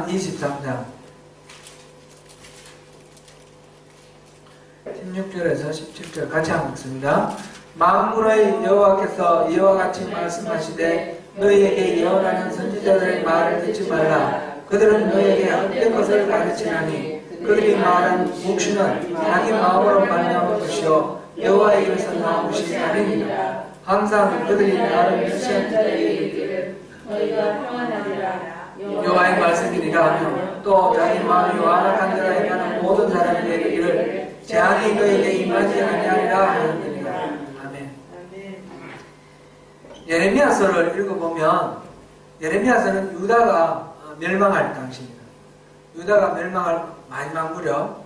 23장 16절에서 17절 같이 한번 읽습니다. 만군의 여호와께서 이와 같이 말씀하시되 너희에게 예언하는 선지자들의 말을 듣지 말라. 그들은 너희에게 헛된 것을 가르치나니 그들이 말하는 묵시는 자기 마음으로 말미암은 것이요 여호와에게서 나온 것이 아니니라. 항상 그들이 나를 멸시한 자들에게 이르기를 너희가 평안하리라 여호와의 말씀이니라 하며 또 자기 마음이 완악한 자라 행하는 모든 사람에게 이르기를 재앙이 너희에게 임하지 아니하리라 하느니라. 아멘. 예레미야서를 읽어보면 예레미야서는 유다가 멸망할 당시입니다. 유다가 멸망할 마지막 무렵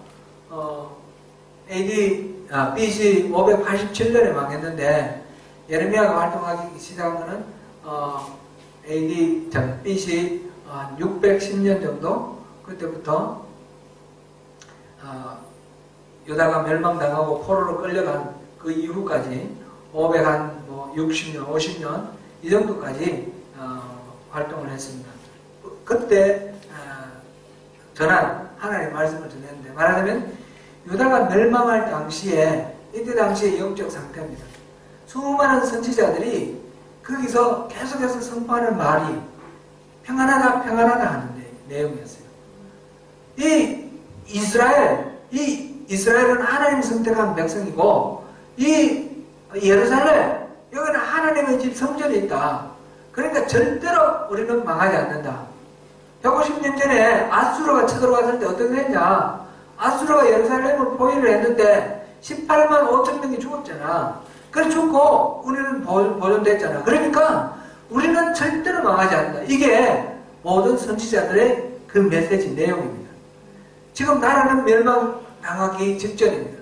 BC 587년에 망했는데 예레미야가 활동하기 시작한 것은 BC 610년 정도 그때부터 유다가 멸망당하고 포로로 끌려간 그 이후까지 560년, 50년 이 정도까지 활동을 했습니다. 그때 전한 하나님의 말씀을 전했는데 말하자면 유다가 멸망할 당시에 이때 당시의 영적 상태입니다. 수많은 선지자들이 거기서 계속해서 선포하는 말이 평안하다 평안하다 하는 내용이었어요. 이 이스라엘은 하나님 선택한 백성이고 이 예루살렘 여기는 하나님의 집 성전이 있다. 그러니까 절대로 우리는 망하지 않는다. 150년 전에 아수르가 쳐들어왔을 때 어떻게 했냐. 아수르가 예루살렘을 포위를 했는데 18만 5천 명이 죽었잖아. 그래 죽고 우리는 보존됐잖아. 그러니까 우리는 절대로 망하지 않는다. 이게 모든 선지자들의 그 메시지 내용입니다. 지금 나라는 멸망당하기 직전입니다.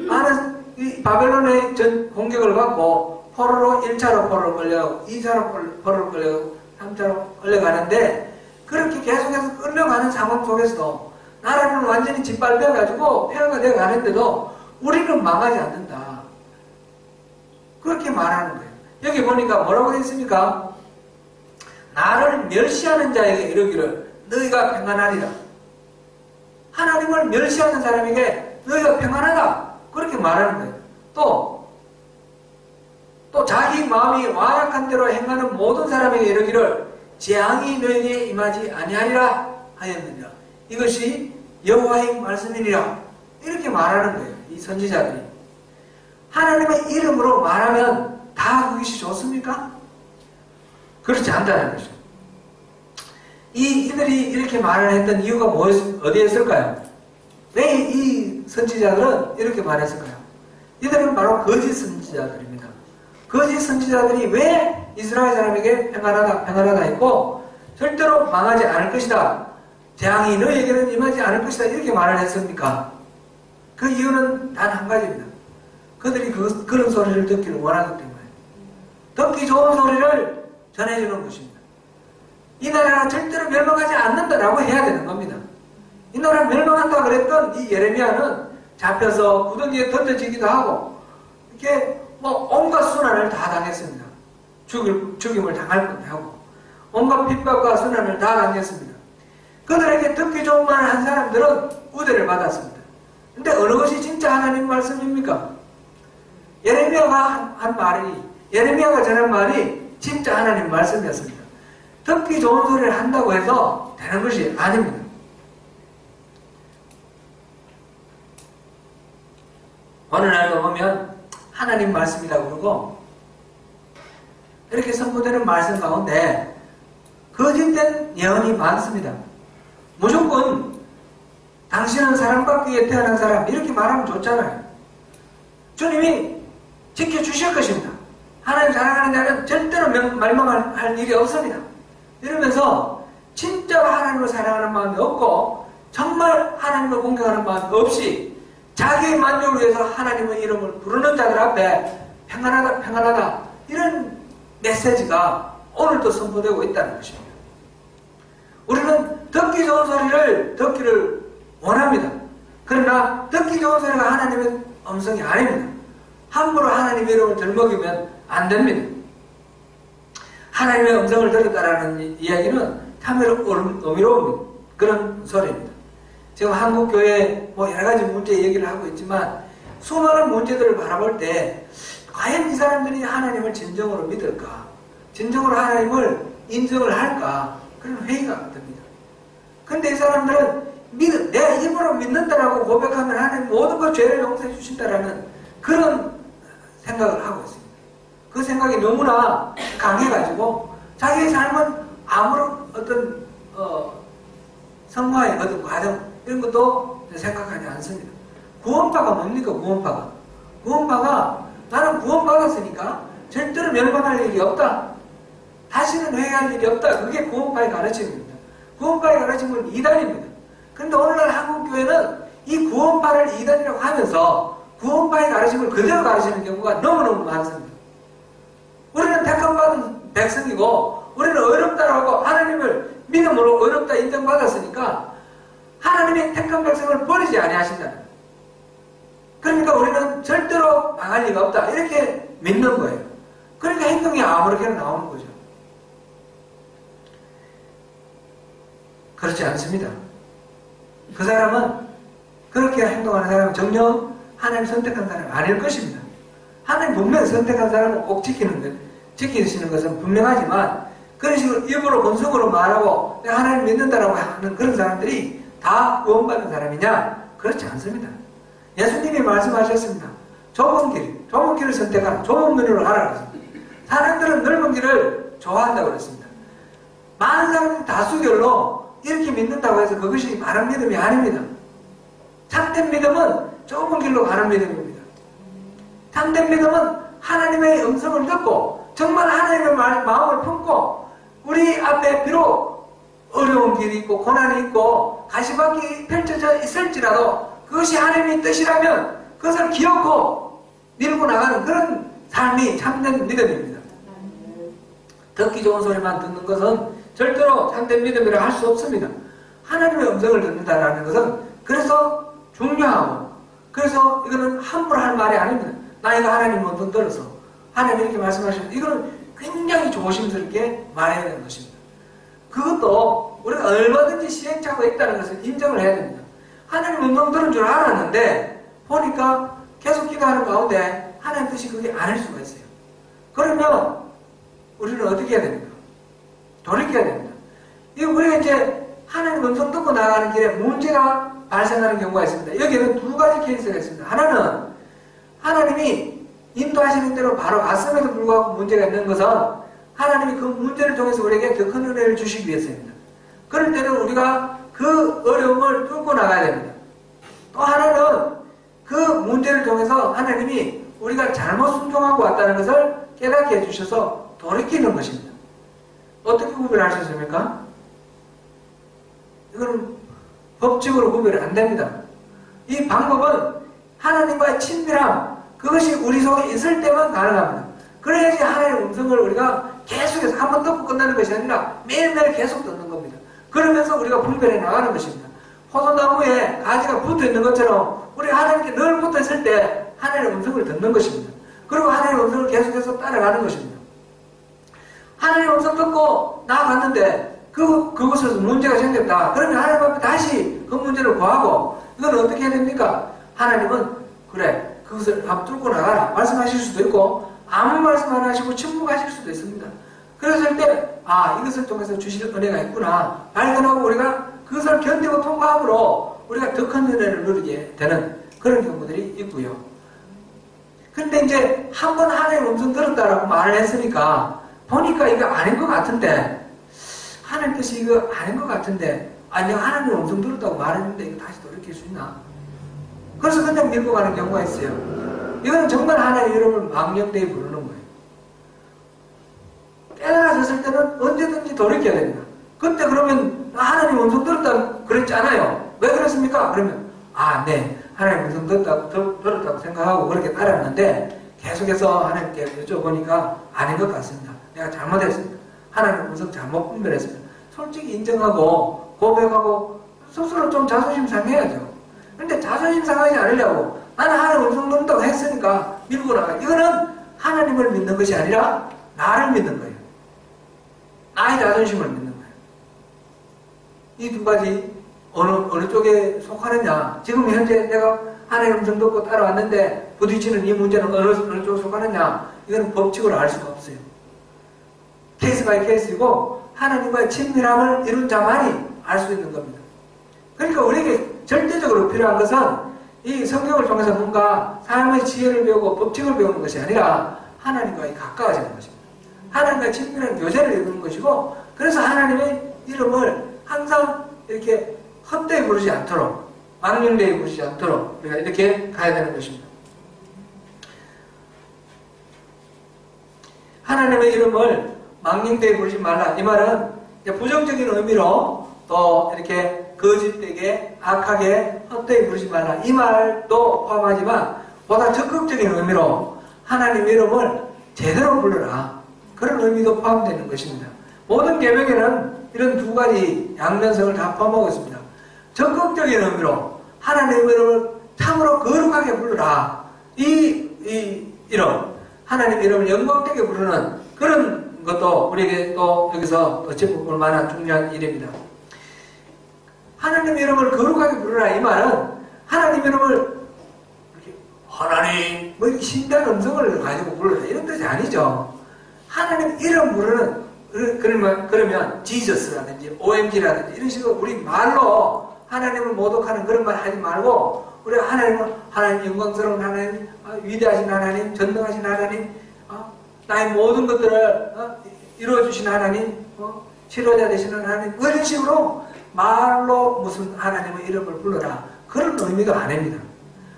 나는 이 바벨론의 전 공격을 받고 포로로 1차로 포로로 끌려가고 2차로 포로로 끌려가고 3차로 끌려가는데 그렇게 계속해서 끌려가는 상황 속에서도 나라는 완전히 짓밟혀가지고 폐허가 되어 가는데도 우리는 망하지 않는다. 그렇게 말하는 거예요. 여기 보니까 뭐라고 되어 있습니까? 나를 멸시하는 자에게 이르기를 너희가 평안하리라. 하나님을 멸시하는 사람에게 너희가 평안하다. 그렇게 말하는 거예요. 또 자기 마음이 완악한 대로 행하는 모든 사람에게 이르기를 재앙이 너희에게 임하지 아니하리라 하였느니라. 이것이 여호와의 말씀이니라. 이렇게 말하는 거예요. 이 선지자들이. 하나님의 이름으로 말하면 다 그것이 좋습니까? 그렇지 않다는 거죠. 이들이 이렇게 말을 했던 이유가 어디였을까요? 왜 이 선지자들은 이렇게 말했을까요? 이들은 바로 거짓 선지자들입니다. 거짓 선지자들이 왜 이스라엘 사람에게 평안하다 했고 절대로 망하지 않을 것이다. 재앙이 너희에게는 임하지 않을 것이다. 이렇게 말을 했습니까? 그 이유는 단 한 가지입니다. 그들이 그런 소리를 듣기를 원하기 때문에 듣기 좋은 소리를 전해주는 것입니다. 이 나라가 절대로 멸망하지 않는다라고 해야 되는 겁니다. 이 나라 멸망한다 그랬던 이 예레미야는 잡혀서 구덩이에 던져지기도 하고 이렇게 온갖 순환을 다 당했습니다. 죽임을 당할 뻔도 하고 온갖 핍박과 순환을 다 당했습니다. 그들에게 듣기 좋은 말을 한 사람들은 우대를 받았습니다. 근데 어느 것이 진짜 하나님 말씀입니까? 예레미야가 한 말이, 예레미야가 전한 말이 진짜 하나님 말씀이었습니다. 듣기 좋은 소리를 한다고 해서 되는 것이 아닙니다. 어느 날도 보면 하나님 말씀이라고 그러고 이렇게 선포되는 말씀 가운데 거짓된 예언이 많습니다. 무조건 당신은 사랑받기 위해 태어난 사람 이렇게 말하면 좋잖아요. 주님이 지켜주실 것입니다. 하나님 사랑하는 자는 절대로 멸망할 일이 없습니다. 이러면서 진짜로 하나님을 사랑하는 마음이 없고 정말 하나님을 공경하는 마음이 없이 자기의 만족을 위해서 하나님의 이름을 부르는 자들 앞에 평안하다 평안하다 이런 메시지가 오늘도 선포되고 있다는 것입니다. 우리는 듣기 좋은 소리를 듣기를 원합니다. 그러나 듣기 좋은 소리가 하나님의 음성이 아닙니다. 함부로 하나님의 이름을 들먹이면 안 됩니다. 하나님의 음성을 들었다라는 이야기는 참으로 의미로운 그런 소리입니다. 지금 한국교회 여러 가지 문제 얘기를 하고 있지만 수많은 문제들을 바라볼 때 과연 이 사람들이 하나님을 진정으로 믿을까? 진정으로 하나님을 인정을 할까? 그런 회의가 듭니다. 근데 이 사람들은 내가 입으로 믿는다라고 고백하면 하나님 모든 것 죄를 용서해 주신다라는 그런 생각을 하고 있습니다. 그 생각이 너무나 강해가지고 자기의 삶은 아무런 어떤 성화의 어떤 과정 이런 것도 생각하지 않습니다. 구원파가 뭡니까? 구원파가 나는 구원받았으니까 절대로 멸망할 일이 없다. 다시는 회개할 일이 없다. 그게 구원파의 가르침입니다. 구원파의 가르침은 이단입니다. 그런데 오늘날 한국교회는 이 구원파를 이단이라고 하면서 구원파의 가르침을 그대로 가르치는 경우가 너무너무 많습니다. 우리는 택함받은 백성이고 우리는 어렵다라고 하나님을 믿음으로 어렵다 인정받았으니까 하나님의 택한 백성을 버리지 아니하신다. 그러니까 우리는 절대로 망할 리가 없다. 이렇게 믿는 거예요. 그러니까 행동이 아무렇게나 나오는 거죠. 그렇지 않습니다. 그 사람은 그렇게 행동하는 사람은 전혀 하나님 선택한 사람이 아닐 것입니다. 하나님 분명히 선택한 사람은 꼭 지키시는 것은 분명하지만 그런 식으로 일부러 본성으로 말하고 내가 하나님 믿는다라고 하는 그런 사람들이 다 구원받는 사람이냐? 그렇지 않습니다. 예수님이 말씀하셨습니다. 좁은 길을 선택하라. 좁은 문으로 가라 그랬습니다. 사람들은 넓은 길을 좋아한다고 그랬습니다. 많은 사람들이 다수결로 이렇게 믿는다고 해서 그것이 바른 믿음이 아닙니다. 참된 믿음은 좁은 길로 가는 믿음입니다. 참된 믿음은 하나님의 음성을 듣고 정말 하나님의 마음을 품고 우리 앞에 비록 어려운 길이 있고 고난이 있고 가시밭길이 펼쳐져 있을지라도 그것이 하나님의 뜻이라면 그것을 기억하고 밀고 나가는 그런 삶이 참된 믿음입니다. 듣기 좋은 소리만 듣는 것은 절대로 참된 믿음이라 할 수 없습니다. 하나님의 음성을 듣는다라는 것은 그래서 중요하고 그래서 이거는 함부로 할 말이 아닙니다. 나 이거 하나님 음성 들어서 하나님 이렇게 말씀하시면 이거는 굉장히 조심스럽게 말해야 되는 것입니다. 그것도 우리가 얼마든지 시행착오가 있다는 것을 인정을 해야 됩니다. 하나님 음성 들은 줄 알았는데 보니까 계속 기도하는 가운데 하나님 뜻이 그게 아닐 수가 있어요. 그러면 우리는 어떻게 해야 됩니까? 돌이켜야 됩니다. 이거 우리가 이제 하나님 음성 듣고 나가는 길에 문제가 발생하는 경우가 있습니다. 여기에는 두 가지 케이스가 있습니다. 하나는 하나님이 인도하시는 대로 바로 갔음에도 불구하고 문제가 있는 것은 하나님이 그 문제를 통해서 우리에게 더 큰 은혜를 주시기 위해서입니다. 그럴 때는 우리가 그 어려움을 뚫고 나가야 됩니다. 또 하나는 그 문제를 통해서 하나님이 우리가 잘못 순종하고 왔다는 것을 깨닫게 해주셔서 돌이키는 것입니다. 어떻게 구별하셨습니까? 이건 법칙으로 구별이 안 됩니다. 이 방법은 하나님과의 친밀함, 그것이 우리 속에 있을 때만 가능합니다. 그래야지 하나님의 음성을 우리가 계속해서 한번 듣고 끝나는 것이 아니라 매일매일 계속 듣는 겁니다. 그러면서 우리가 분별해 나가는 것입니다. 포도나무에 가지가 붙어 있는 것처럼 우리가 하나님께 늘 붙어 있을 때 하나님의 음성을 듣는 것입니다. 그리고 하나님의 음성을 계속해서 따라가는 것입니다. 하나님의 음성 듣고 나아갔는데 그곳에서 문제가 생겼다. 그러면 하나님 앞에 다시 그 문제를 구하고 이건 어떻게 해야 됩니까? 하나님은 그래 그것을 한번 뚫고 나가라 말씀하실 수도 있고 아무 말씀 안 하시고 침묵하실 수도 있습니다. 그랬을 때 이것을 통해서 주실 은혜가 있구나 발견하고 우리가 그것을 견디고 통과함으로 우리가 더 큰 은혜를 누리게 되는 그런 경우들이 있고요. 근데 이제 한번 하나님 음성 들었다라고 말을 했으니까 보니까 이거 아닌 것 같은데 하나님 뜻이 이거 아닌 것 같은데 내가 하나님 음성 들었다고 말했는데 이거 다시 돌이킬 수 있나? 그래서 그냥 밀고 가는 경우가 있어요. 이거는 정말 하나님 이름을 망령되이 부르는 거예요. 깨달아졌을 때는 언제든지 돌이켜야 됩니다. 그때 그러면 하나님 음성 들었다고 그랬잖아요. 왜 그랬습니까? 그러면 네 하나님 음성 들었다고 생각하고 그렇게 따랐는데 계속해서 하나님께 여쭤보니까 아닌 것 같습니다. 내가 잘못했습니다. 하나님 음성 잘못 분별했습니다. 솔직히 인정하고 고백하고 스스로 좀 자존심 상해야죠. 근데 자존심 상하지 않으려고 나는 하나님 음성 듣는다고 했으니까 밀고 나가. 이거는 하나님을 믿는 것이 아니라 나를 믿는 거예요. 나의 자존심을 믿는 거예요. 이 두 가지 어느 쪽에 속하느냐. 지금 현재 내가 하나님 음성 듣고 따라왔는데 부딪히는 이 문제는 어느 쪽에 속하느냐. 이거는 법칙으로 알 수가 없어요. 케이스 바이 케이스이고 하나님과의 친밀함을 이룬 자만이 알 수 있는 겁니다. 그러니까 우리에게 절대적으로 필요한 것은 이 성경을 통해서 뭔가 삶의 지혜를 배우고 법칙을 배우는 것이 아니라 하나님과의 가까워지는 것입니다. 하나님과의 친밀한 교제를 이루는 것이고 그래서 하나님의 이름을 항상 이렇게 헛되이 부르지 않도록 망령되이 부르지 않도록 우리가 이렇게 가야 되는 것입니다. 하나님의 이름을 망령되이 부르지 말라. 이 말은 부정적인 의미로 또 이렇게 거짓되게 악하게 헛되이 부르지 말라. 이 말도 포함하지만 보다 적극적인 의미로 하나님 이름을 제대로 불러라. 그런 의미도 포함되는 것입니다. 모든 계명에는 이런 두 가지 양면성을 다 포함하고 있습니다. 적극적인 의미로 하나님 이름을 참으로 거룩하게 불러라. 이 이름, 하나님 이름을 영광되게 부르는 그런 것도 우리에게 또 여기서 짚어볼 만한 중요한 일입니다. 하나님 이름을 거룩하게 부르라. 이 말은 하나님 이름을 이렇게 하나님 뭐 이렇게 신비한 음성을 가지고 부르라 이런 뜻이 아니죠. 하나님 이름 부르는 그러면 지저스라든지 OMG라든지 이런 식으로 우리 말로 하나님을 모독하는 그런 말 하지 말고 우리 하나님 영광스러운 하나님, 위대하신 하나님, 전능하신 하나님, 나의 모든 것들을 이루어주신 하나님, 치료자 되시는 하나님 이런 식으로 말로 무슨 하나님의 이름을 불러라 그런 의미가 아닙니다.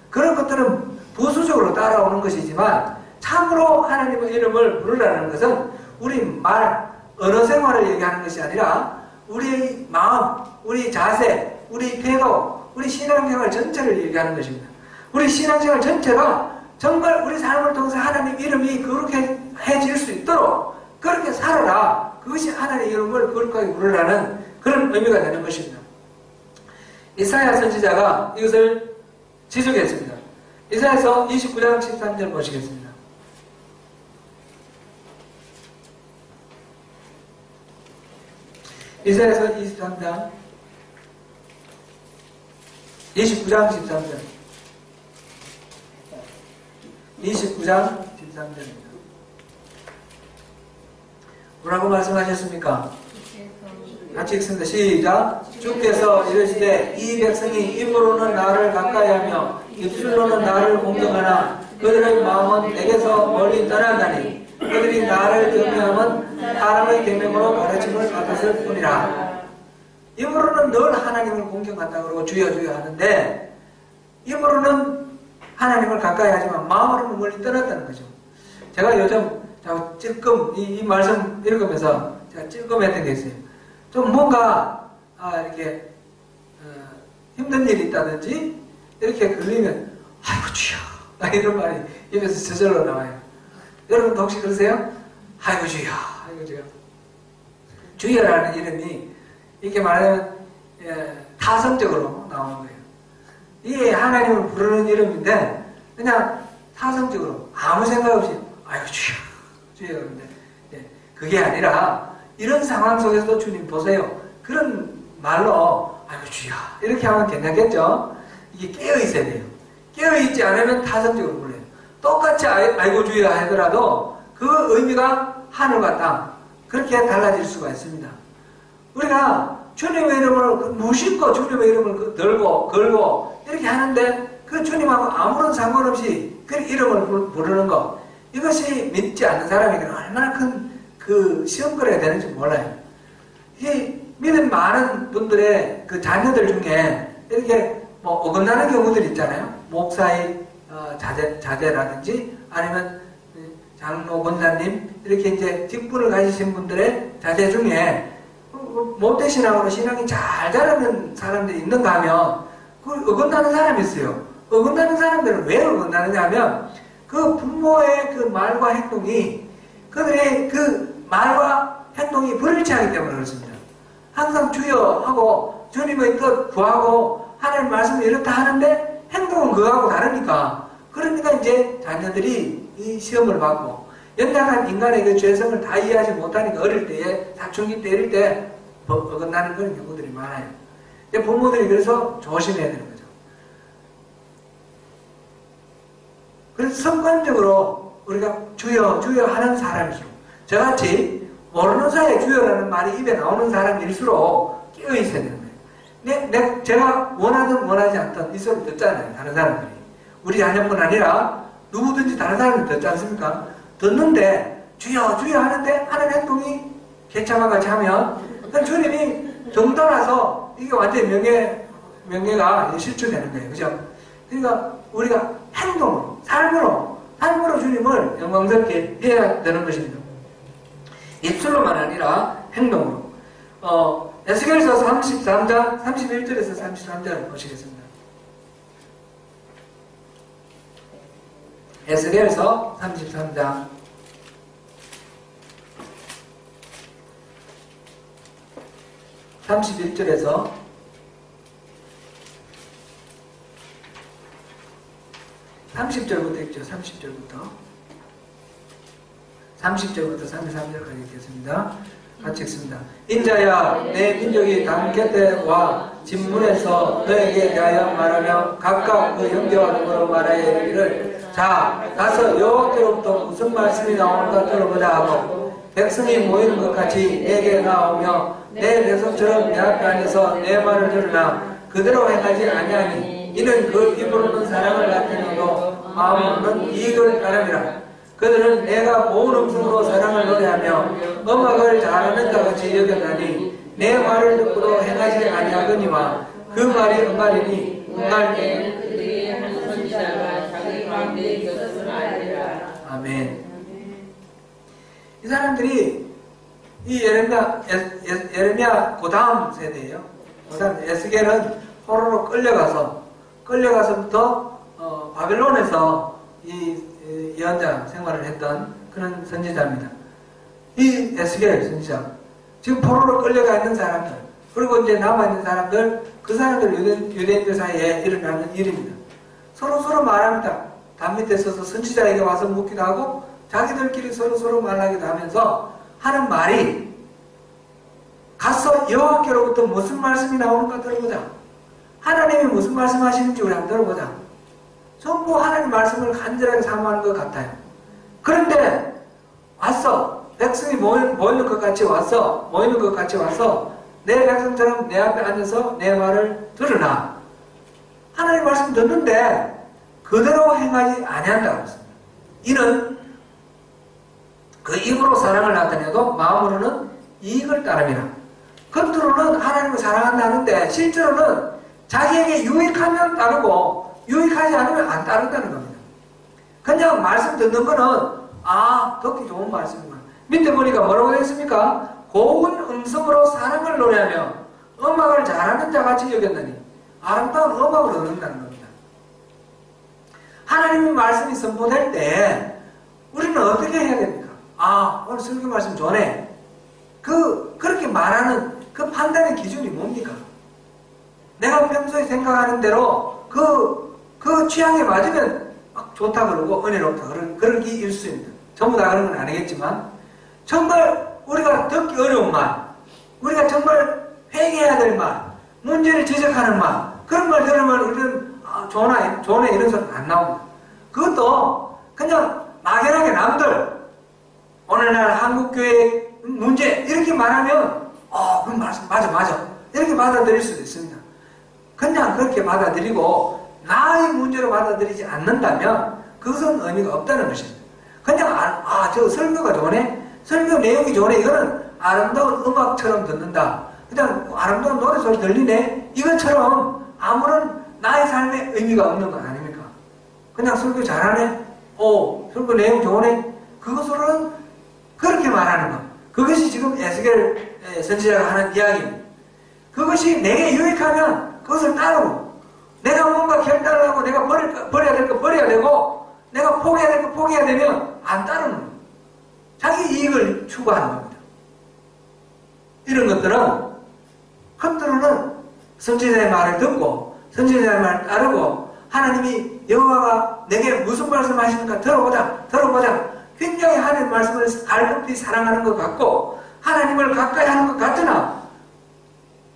그런 것들은 부수적으로 따라오는 것이지만 참으로 하나님의 이름을 부르라는 것은 우리 말, 언어 생활을 얘기하는 것이 아니라 우리의 마음, 우리 자세, 우리 태도, 우리 신앙생활 전체를 얘기하는 것입니다. 우리 신앙생활 전체가 정말 우리 삶을 통해서 하나님 이름이 거룩해질 수 있도록 그렇게 살아라. 그것이 하나님의 이름을 거룩하게 부르라는 그런 의미가 되는 것입니다. 이사야 선지자가 이것을 지적했습니다. 이사야서 29장 13절 보시겠습니다. 이사야서 29장 13절 29장 13절입니다. 뭐라고 말씀하셨습니까? 같이 읽습니다. 시작. 주께서 이르시되 이 백성이 입으로는 나를 가까이하며 입술로는 나를 공경하나 그들의 마음은 내게서 멀리 떠나가니 그들이 나를 경외함은 사람의 계명으로 가르침을 받았을 뿐이라. 입으로는 늘 하나님을 공경한다 그러고 주여 주여 하는데 입으로는 하나님을 가까이 하지만 마음으로는 멀리 떠났다는 거죠. 제가 요즘 찔끔 이 말씀 읽으면서 제가 찔끔했던 게 있어요. 좀 뭔가 이렇게 힘든 일이 있다든지 이렇게 걸리면 아이고 주여 이런 말이 입에서 저절로 나와요. 여러분도 혹시 그러세요? 아이고 주여 아이고 주여. 주여라는 이름이 이렇게 말하면 타성적으로 나오는 거예요. 이게 하나님을 부르는 이름인데 그냥 타성적으로 아무 생각 없이 아이고 주여 주여 그런데 그게 아니라 이런 상황 속에서도 주님 보세요. 그런 말로 아이고 주여 이렇게 하면 괜찮겠죠? 이게 깨어 있어야 돼요. 깨어있지 않으면 타성적으로 불러요. 똑같이 아이고 주여 하더라도 그 의미가 하늘과 땅 그렇게 달라질 수가 있습니다. 우리가 주님의 이름을 무심코 주님의 이름을 걸고 이렇게 하는데 그 주님하고 아무런 상관없이 그 이름을 부르는 것 이것이 믿지 않는 사람에게는 얼마나 큰 그 시험거리가 되는지 몰라요. 이 믿음 많은 분들의 그 자녀들 중에 이렇게 뭐 어긋나는 경우들 있잖아요. 목사의 자제라든지 아니면 장로 권사님 이렇게 이제 직분을 가지신 분들의 자제 중에 모태신앙으로 신앙이 잘 자라는 사람들이 있는가 하면 그 어긋나는 사람이 있어요. 어긋나는 사람들은 왜 어긋나느냐 하면 그 부모의 그 말과 행동이 그들의 그 말과 행동이 불일치하기 때문에 그렇습니다. 항상 주여 하고 주님의 뜻 구하고 하나님 말씀을 이렇다 하는데 행동은 그거하고 다르니까 그러니까 이제 자녀들이 이 시험을 받고 연약한 인간의 그 죄성을 다 이해하지 못하니까 어릴 때에 사춘기 때 이럴 때 어긋나는 그런 경우들이 많아요. 부모들이 그래서 조심해야 되는 거죠. 그래서 습관적으로 우리가 주여 주여 하는 사람이죠. 저같이 모르는 사이에 주여라는 말이 입에 나오는 사람일수록 깨어있어야 되는 거예요. 제가 원하든 원하지 않든 이 소리 듣잖아요. 다른 사람들이. 우리 자녀뿐 아니라 누구든지 다른 사람이 듣지 않습니까? 듣는데 주여 주여 하는데 하는 행동이 개차가 같이 하면 주님이 정도라서 이게 완전히 명예가 실추되는 거예요. 그죠? 그러니까 우리가 행동으로 삶으로 주님을 영광스럽게 해야 되는 것입니다. 입술로만 아니라 행동으로. 에스겔서 33장 31절에서 33절을 보시겠습니다. 에스겔서 33장 31절에서 30절부터 읽죠. 30절부터 33절까지 읽겠습니다. 같이 읽습니다. 인자야 내 민족이 당 곁에 와 진문에서 너에게 대하여 말하며 각각 그 형제와 누구로 말하여 이르기를 자 가서 여호와께로부터 무슨 말씀이 나오는가 들어보자 하고 백성이 모이는 것 같이 내게 나오며 내 백성처럼 내 앞에 앉아서 내 말을 들으나 그대로 행하지 아니하니 이는 그 입으로는 사랑을 나타내고 마음으로는 이익을 따름이라. 그들은 내가 고운 음성으로 사랑을 노래하며 음악을 잘하는 자 같이 여겼나니 내 말을 듣고도 행하지 아니하거니와 그 말이 응하리니 응할 때는 그들이 한 선지자가 자기 가운데 있었음을 알리라. 아멘. 이 사람들이 이 예레미야 그 다음 세대예요. 그 다음 에스겔은 포로로 끌려가서부터 바벨론에서 이 예언자 생활을 했던 그런 선지자입니다. 이 에스겔 선지자 지금 포로로 끌려가 있는 사람들 그리고 이제 남아있는 사람들 그 사람들 유대인들 사이에 일어나는 일입니다. 서로 말합니다. 담 밑에 서서 선지자에게 와서 묻기도 하고 자기들끼리 서로 말하기도 하면서 하는 말이 가서 여호와께로부터 무슨 말씀이 나오는가 들어보자. 하나님이 무슨 말씀하시는지 우리 한번 들어보자. 전부 하나님 말씀을 간절하게 사모하는 것 같아요. 그런데 왔어. 백성이 모이는 것 같이 와서 내 백성처럼 내 앞에 앉아서 내 말을 들으나 하나님 말씀 듣는데 그대로 행하지 아니한다고 했습니다. 이는 그 입으로 사랑을 나타내도 마음으로는 이익을 따름이라. 겉으로는 하나님을 사랑한다는데 실제로는 자기에게 유익하면 따르고 유익하지 않으면 안 따른다는 겁니다. 그냥 말씀 듣는 거는 듣기 좋은 말씀이구나. 밑에 보니까 뭐라고 되어 있습니까? 고운 음성으로 사랑을 노래하며 음악을 잘하는 자같이 여겼느니 아름다운 음악을 얻는다는 겁니다. 하나님의 말씀이 선포될 때 우리는 어떻게 해야 됩니까? 오늘 설교 말씀 좋네. 그렇게 말하는 그 판단의 기준이 뭡니까? 내가 평소에 생각하는 대로 그 취향에 맞으면 막 좋다 그러고 은혜롭다 그런 게 일수입니다. 전부 다 그런 건 아니겠지만 정말 우리가 듣기 어려운 말, 우리가 정말 회개해야 될 말, 문제를 지적하는 말, 그런 말 들으면 우리는 좋네 이런 소리 안 나옵니다. 그것도 그냥 막연하게 남들 오늘날 한국교회 문제 이렇게 말하면 그럼 맞아 이렇게 받아들일 수도 있습니다. 그냥 그렇게 받아들이고 나의 문제로 받아들이지 않는다면 그것은 의미가 없다는 것입니다. 그냥 저 설교가 좋네, 설교 내용이 좋네, 이거는 아름다운 음악처럼 듣는다, 그냥 아름다운 노래소리 들리네, 이것처럼 아무런 나의 삶에 의미가 없는 건 아닙니까? 그냥 설교 잘하네, 설교 내용 좋네, 그것으로는 그렇게 말하는 것, 그것이 지금 에스겔 선지자가 하는 이야기입니다. 그것이 내게 유익하면 그것을 따르고, 내가 뭔가 결단을 하고 내가 버려야 될 거 버려야 되고, 내가 포기해야 될 거 포기해야 되면 안 따르는 거예요. 자기 이익을 추구하는 겁니다. 이런 것들은 겉으로는 선지자의 말을 듣고 선지자의 말을 따르고, 하나님이 여호와가 내게 무슨 말씀하시는가 들어보자 굉장히 하나님 말씀을 갈급히 사랑하는 것 같고 하나님을 가까이 하는 것 같으나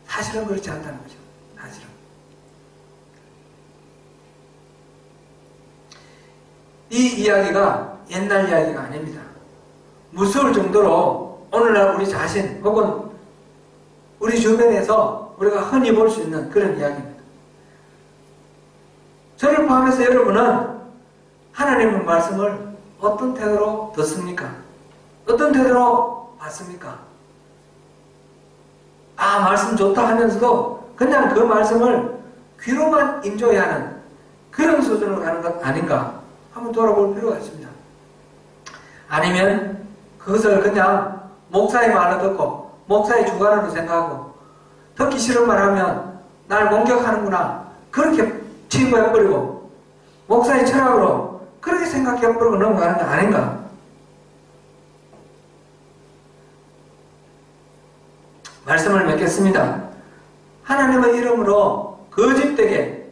사실은 그렇지 않다는 거죠. 사실은 이 이야기가 옛날 이야기가 아닙니다. 무서울 정도로 오늘날 우리 자신 혹은 우리 주변에서 우리가 흔히 볼 수 있는 그런 이야기입니다. 저를 포함해서 여러분은 하나님의 말씀을 어떤 태도로 듣습니까? 어떤 태도로 받습니까? 말씀 좋다 하면서도 그냥 그 말씀을 귀로만 인조해야 하는 그런 수준으로 가는 것 아닌가? 한번 돌아볼 필요가 있습니다. 아니면 그것을 그냥 목사의 말을 듣고 목사의 주관으로 생각하고 듣기 싫은 말 하면 날 공격하는구나 그렇게 치부해버리고 목사의 철학으로 그렇게 생각해버리고 넘어가는 거 아닌가? 말씀을 맺겠습니다. 하나님의 이름으로 거짓되게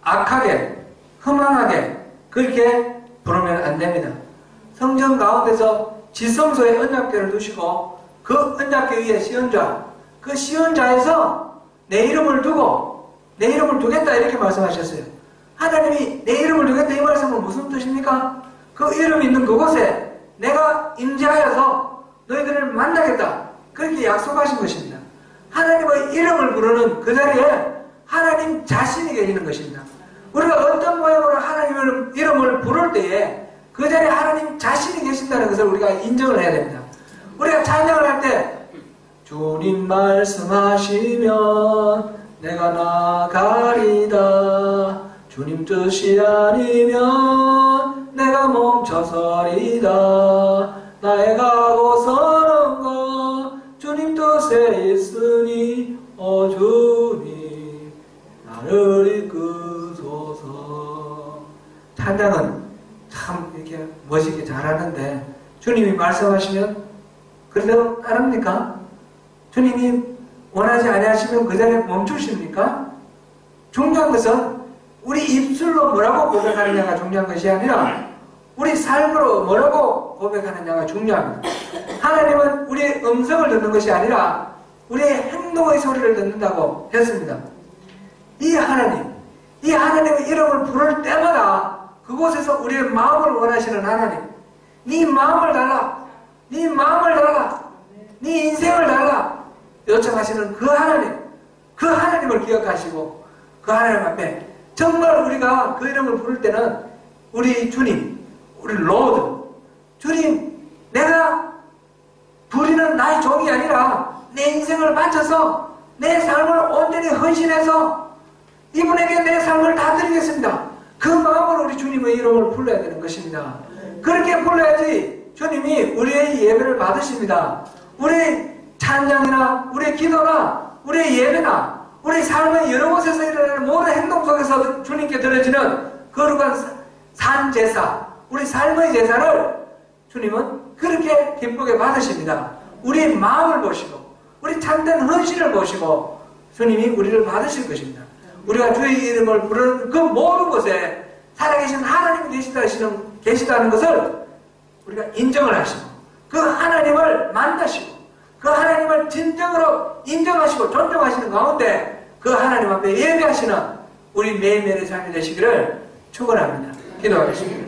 악하게 흠앙하게 그렇게 부르면 안 됩니다. 성전 가운데서 지성소에 언약궤를 두시고 그 언약궤 위에 시언자, 그 시언자에서 내 이름을 두고 내 이름을 두겠다 이렇게 말씀하셨어요. 하나님이 내 이름을 두겠다 이 말씀은 무슨 뜻입니까? 그 이름 있는 그곳에 내가 임재하여서 너희들을 만나겠다 그렇게 약속하신 것입니다. 하나님의 이름을 부르는 그 자리에 하나님 자신이 계시는 것입니다. 우리가 어떤 모양으로 하나님의 이름을 부를 때에 그 자리에 하나님 자신이 계신다는 것을 우리가 인정을 해야 됩니다. 우리가 찬양을 할 때 주님 말씀하시면 내가 나가리다 주님 뜻이 아니면 내가 멈춰서리다 나의 가고 서는 것 주님 뜻에 있으니 주님 나를 이끄소서. 찬양은 참 이렇게 멋있게 잘하는데 주님이 말씀하시면 그래도 따릅니까? 주님이 원하지 아니하시면 그 자리에 멈추십니까? 중요한 것은 우리 입술로 뭐라고 고백하느냐가 중요한 것이 아니라 우리 삶으로 뭐라고 고백하느냐가 중요합니다. 하나님은 우리의 음성을 듣는 것이 아니라 우리의 행동의 소리를 듣는다고 했습니다. 이 하나님의 이름을 부를 때마다 그곳에서 우리의 마음을 원하시는 하나님, 네 마음을 달라, 네 마음을 달라, 네 인생을 달라 요청하시는 그 하나님을 기억하시고 그 하나님 앞에 정말 우리가 그 이름을 부를 때는 우리 주님, 우리 로드, 주님, 내가 부리는 나의 종이 아니라 내 인생을 바쳐서 내 삶을 온전히 헌신해서 이분에게 내 삶을 다 드리겠습니다. 그 마음으로 우리 주님의 이름을 불러야 되는 것입니다. 그렇게 불러야지 주님이 우리의 예배를 받으십니다. 우리 찬양이나 우리 기도나 우리 예배나 우리 삶의 여러 곳에서 일어나는 모든 행동 속에서 주님께 드려지는 거룩한 산제사, 우리 삶의 제사를 주님은 그렇게 기쁘게 받으십니다. 우리의 마음을 보시고 우리 참된 헌신을 보시고 주님이 우리를 받으실 것입니다. 우리가 주의 이름을 부르는 그 모든 곳에 살아계신 하나님이 계시다는 것을 우리가 인정을 하시고 그 하나님을 만나시고 그 하나님을 진정으로 인정하시고 존중하시는 가운데 그 하나님 앞에 예배하시는 우리 매일매일의 삶이 되시기를 축원합니다. 기도하겠습니다.